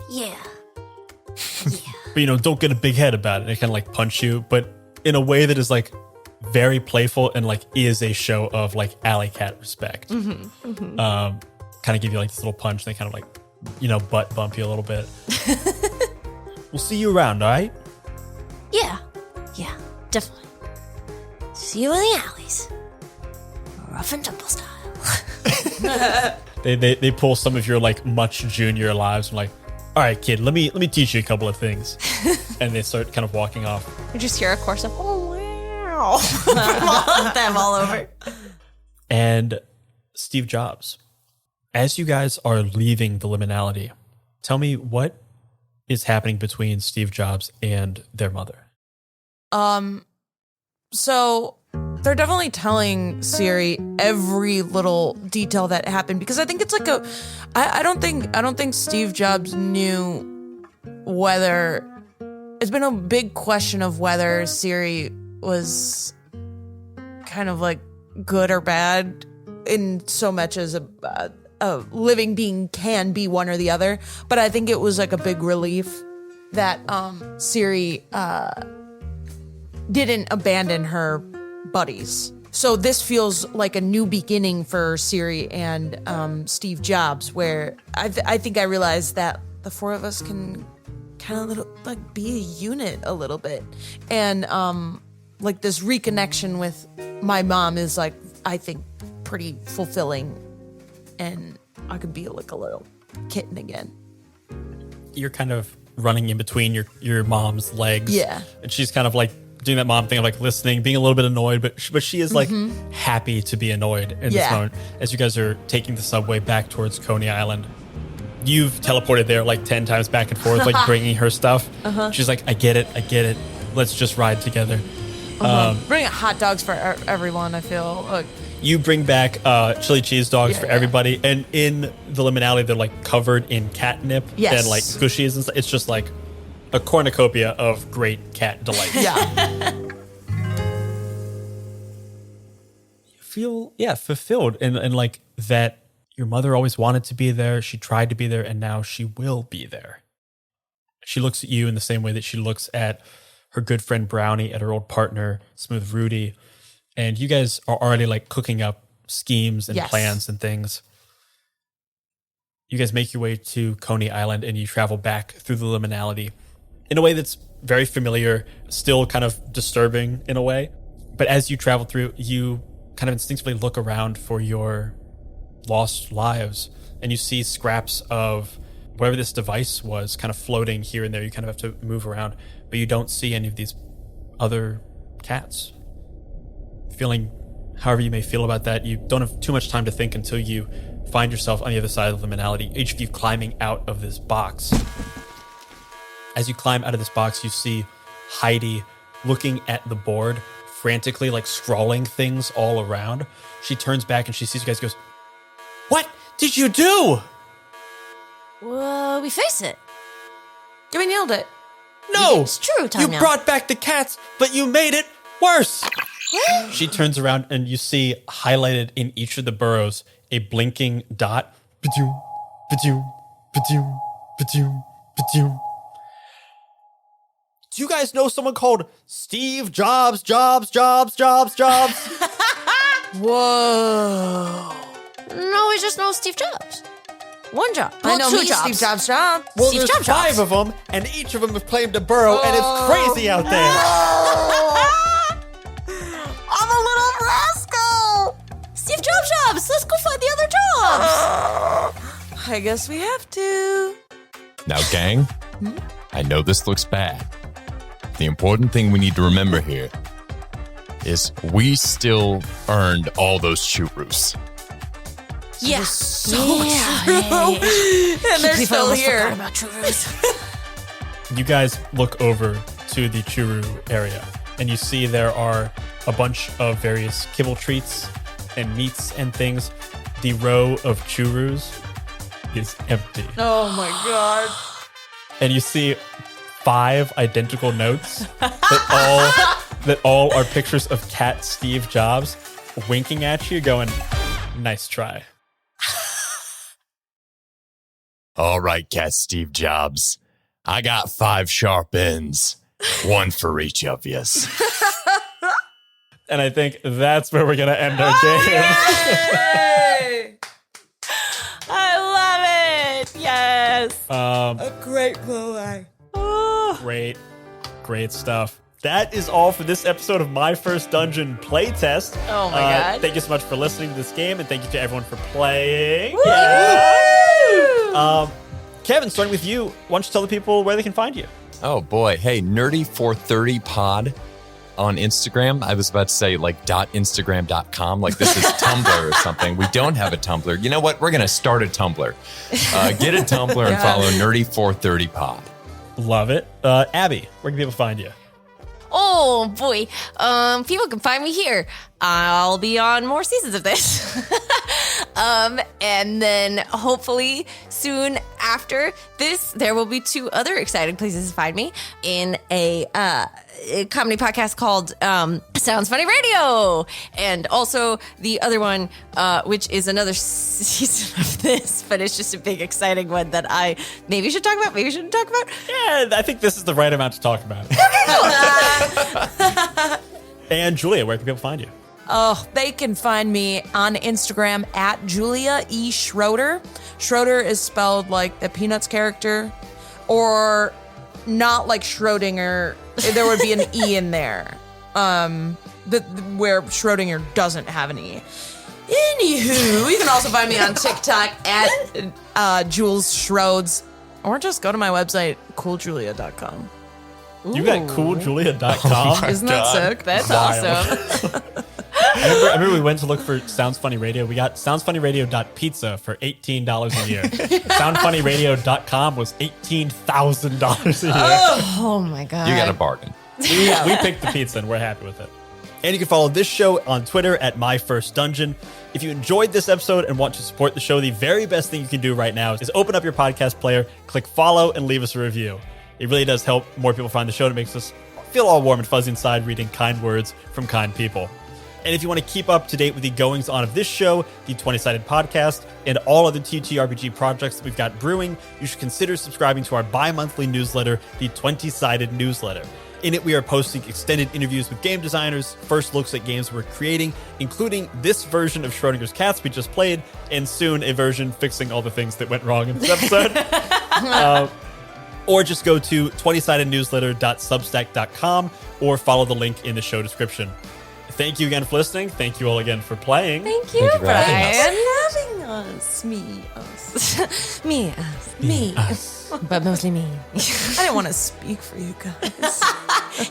Yeah. But don't get a big head about it. They kind of like punch you, but in a way that is like very playful and like is a show of like alley cat respect. Kind of give you like this little punch. And they kind of like, butt bump you a little bit. We'll see you around, all right? Yeah, definitely. See you in the alleys. Rough and tumble style. They pull some of your like much junior lives and like, all right, kid, let me teach you a couple of things. And they start kind of walking off. You just hear a chorus of, oh, wow, from all of them all over. And Steve Jobs, as you guys are leaving the liminality, tell me what is happening between Steve Jobs and their mother. So they're definitely telling Siri every little detail that happened because I think it's like I don't think Steve Jobs knew whether it's been a big question of whether Siri was kind of like good or bad in so much as a living being can be one or the other. But I think it was like a big relief that Siri didn't abandon her buddies. So this feels like a new beginning for Siri and Steve Jobs, where I think I realized that the 4 of us can kind of like be a unit a little bit. And like this reconnection with my mom is like, I think, pretty fulfilling. And I could be like a little kitten again. You're kind of running in between your mom's legs. Yeah. And she's kind of like doing that mom thing of like listening, being a little bit annoyed, but she is like happy to be annoyed in this moment. As you guys are taking the subway back towards Coney Island, you've teleported there like 10 times back and forth, like bringing her stuff. She's like, I get it. Let's just ride together. Bring hot dogs for everyone, I feel. Like. You bring back chili cheese dogs for everybody. And in the liminality, they're like covered in catnip and like squishies and stuff. It's just like a cornucopia of great cat delight. Yeah. You feel, fulfilled and like that your mother always wanted to be there. She tried to be there and now she will be there. She looks at you in the same way that she looks at her good friend Brownie, at her old partner, Smooth Rudy. And you guys are already like cooking up schemes and plans and things. You guys make your way to Coney Island and you travel back through the liminality in a way that's very familiar, still kind of disturbing in a way. But as you travel through, you kind of instinctively look around for your lost lives and you see scraps of whatever this device was kind of floating here and there. You kind of have to move around, but you don't see any of these other cats. Feeling however you may feel about that, you don't have too much time to think until you find yourself on the other side of the liminality, each of you climbing out of this box. As you climb out of this box, you see Heidi looking at the board, frantically like scrawling things all around. She turns back and she sees you guys and goes, "What did you do?" Well, we face it. We nailed it. No! It's true, time You now. brought back the cats, but you made it worse. She turns around and you see highlighted in each of the burrows a blinking dot. Ba-doom, ba-doom, ba-doom, ba-doom, ba-doom. Do you guys know someone called Steve Jobs? Whoa. No, we just know Steve Jobs. One job. I know two me, jobs. Steve Jobs job. Well, Steve there's Jobs 5 jobs. of them, and each of them have claimed a burrow, and it's crazy out there. I'm a little rascal. Steve Jobs. Let's go find the other jobs. I guess we have to. Now, gang, I know this looks bad. The important thing we need to remember here is we still earned all those churros. Yeah. So true. And they're still here. About churros. You guys look over to the churu area, and you see there are a bunch of various kibble treats and meats and things. The row of churros is empty. Oh my god. And you see 5 identical notes that all are pictures of Cat Steve Jobs winking at you, going, "Nice try." All right, Cat Steve Jobs. I got 5 sharp ends, 1 for each of yous. And I think that's where we're gonna end our game. I love it. Yes. A great play. Great stuff. That is all for this episode of My First Dungeon playtest. Oh my God. Thank you so much for listening to this game, and thank you to everyone for playing. Kevin, starting with you, why don't you tell the people where they can find you? Oh boy. Hey, nerdy430pod on Instagram. I was about to say like .instagram.com, like this is Tumblr or something. We don't have a Tumblr. You know what? We're going to start a Tumblr. Get a Tumblr and follow nerdy430pod. Love it. Abby, where can people find you? Oh boy. People can find me here. I'll be on more seasons of this. And then hopefully soon after this, there will be 2 other exciting places to find me in a comedy podcast called Sounds Funny Radio. And also the other one, which is another season of this, but it's just a big exciting one that I maybe should talk about, maybe shouldn't talk about. Yeah, I think this is the right amount to talk about. And Julia, where can people find you? Oh, they can find me on Instagram at Julia E. Schroeder. Schroeder is spelled like the Peanuts character, or not like Schröedinger. There would be an E in there, where Schröedinger doesn't have an E. Anywho, you can also find me on TikTok at Jules Schroeds, or just go to my website, cooljulia.com. You got cooljulia.com. Isn't that sick? That's Wild. awesome. I remember we went to look for Sounds Funny Radio. We got soundsfunnyradio.pizza for $18 a year. Soundfunnyradio.com was $18,000 a year. Oh my God. You got a bargain. We picked the pizza and we're happy with it. And you can follow this show on Twitter at MyFirstDungeon. If you enjoyed this episode and want to support the show, the very best thing you can do right now is open up your podcast player, click follow, and leave us a review. It really does help more people find the show. It makes us feel all warm and fuzzy inside reading kind words from kind people. And if you want to keep up to date with the goings on of this show, the 20-Sided Podcast, and all other TTRPG projects that we've got brewing, you should consider subscribing to our bi-monthly newsletter, the 20-Sided Newsletter. In it, we are posting extended interviews with game designers, first looks at games we're creating, including this version of Schrödinger's Cats we just played, and soon a version fixing all the things that went wrong in this episode. Or just go to 20sidednewsletter.substack.com or follow the link in the show description. Thank you again for listening. Thank you all again for playing. Thank you, Brian. Having us. Me, us. Me, us. Me. But mostly me. I didn't want to speak for you guys.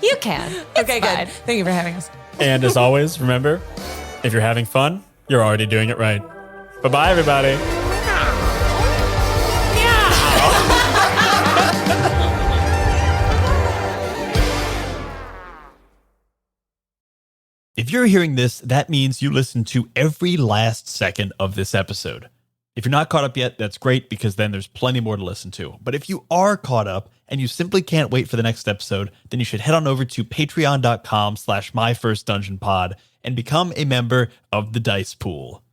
You can. Okay, good. Thank you for having us. And as always, remember, if you're having fun, you're already doing it right. Bye-bye, everybody. If you're hearing this, that means you listened to every last second of this episode. If you're not caught up yet, that's great because then there's plenty more to listen to. But if you are caught up and you simply can't wait for the next episode, then you should head on over to patreon.com/myfirstdungeonpod and become a member of the Dice Pool.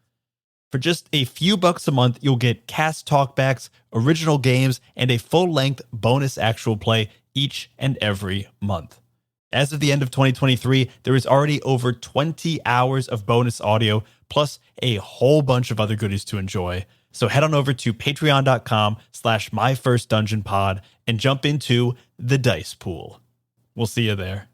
For just a few bucks a month, you'll get cast talkbacks, original games, and a full-length bonus actual play each and every month. As of the end of 2023, there is already over 20 hours of bonus audio, plus a whole bunch of other goodies to enjoy. So head on over to patreon.com/myfirstdungeonpod and jump into the dice pool. We'll see you there.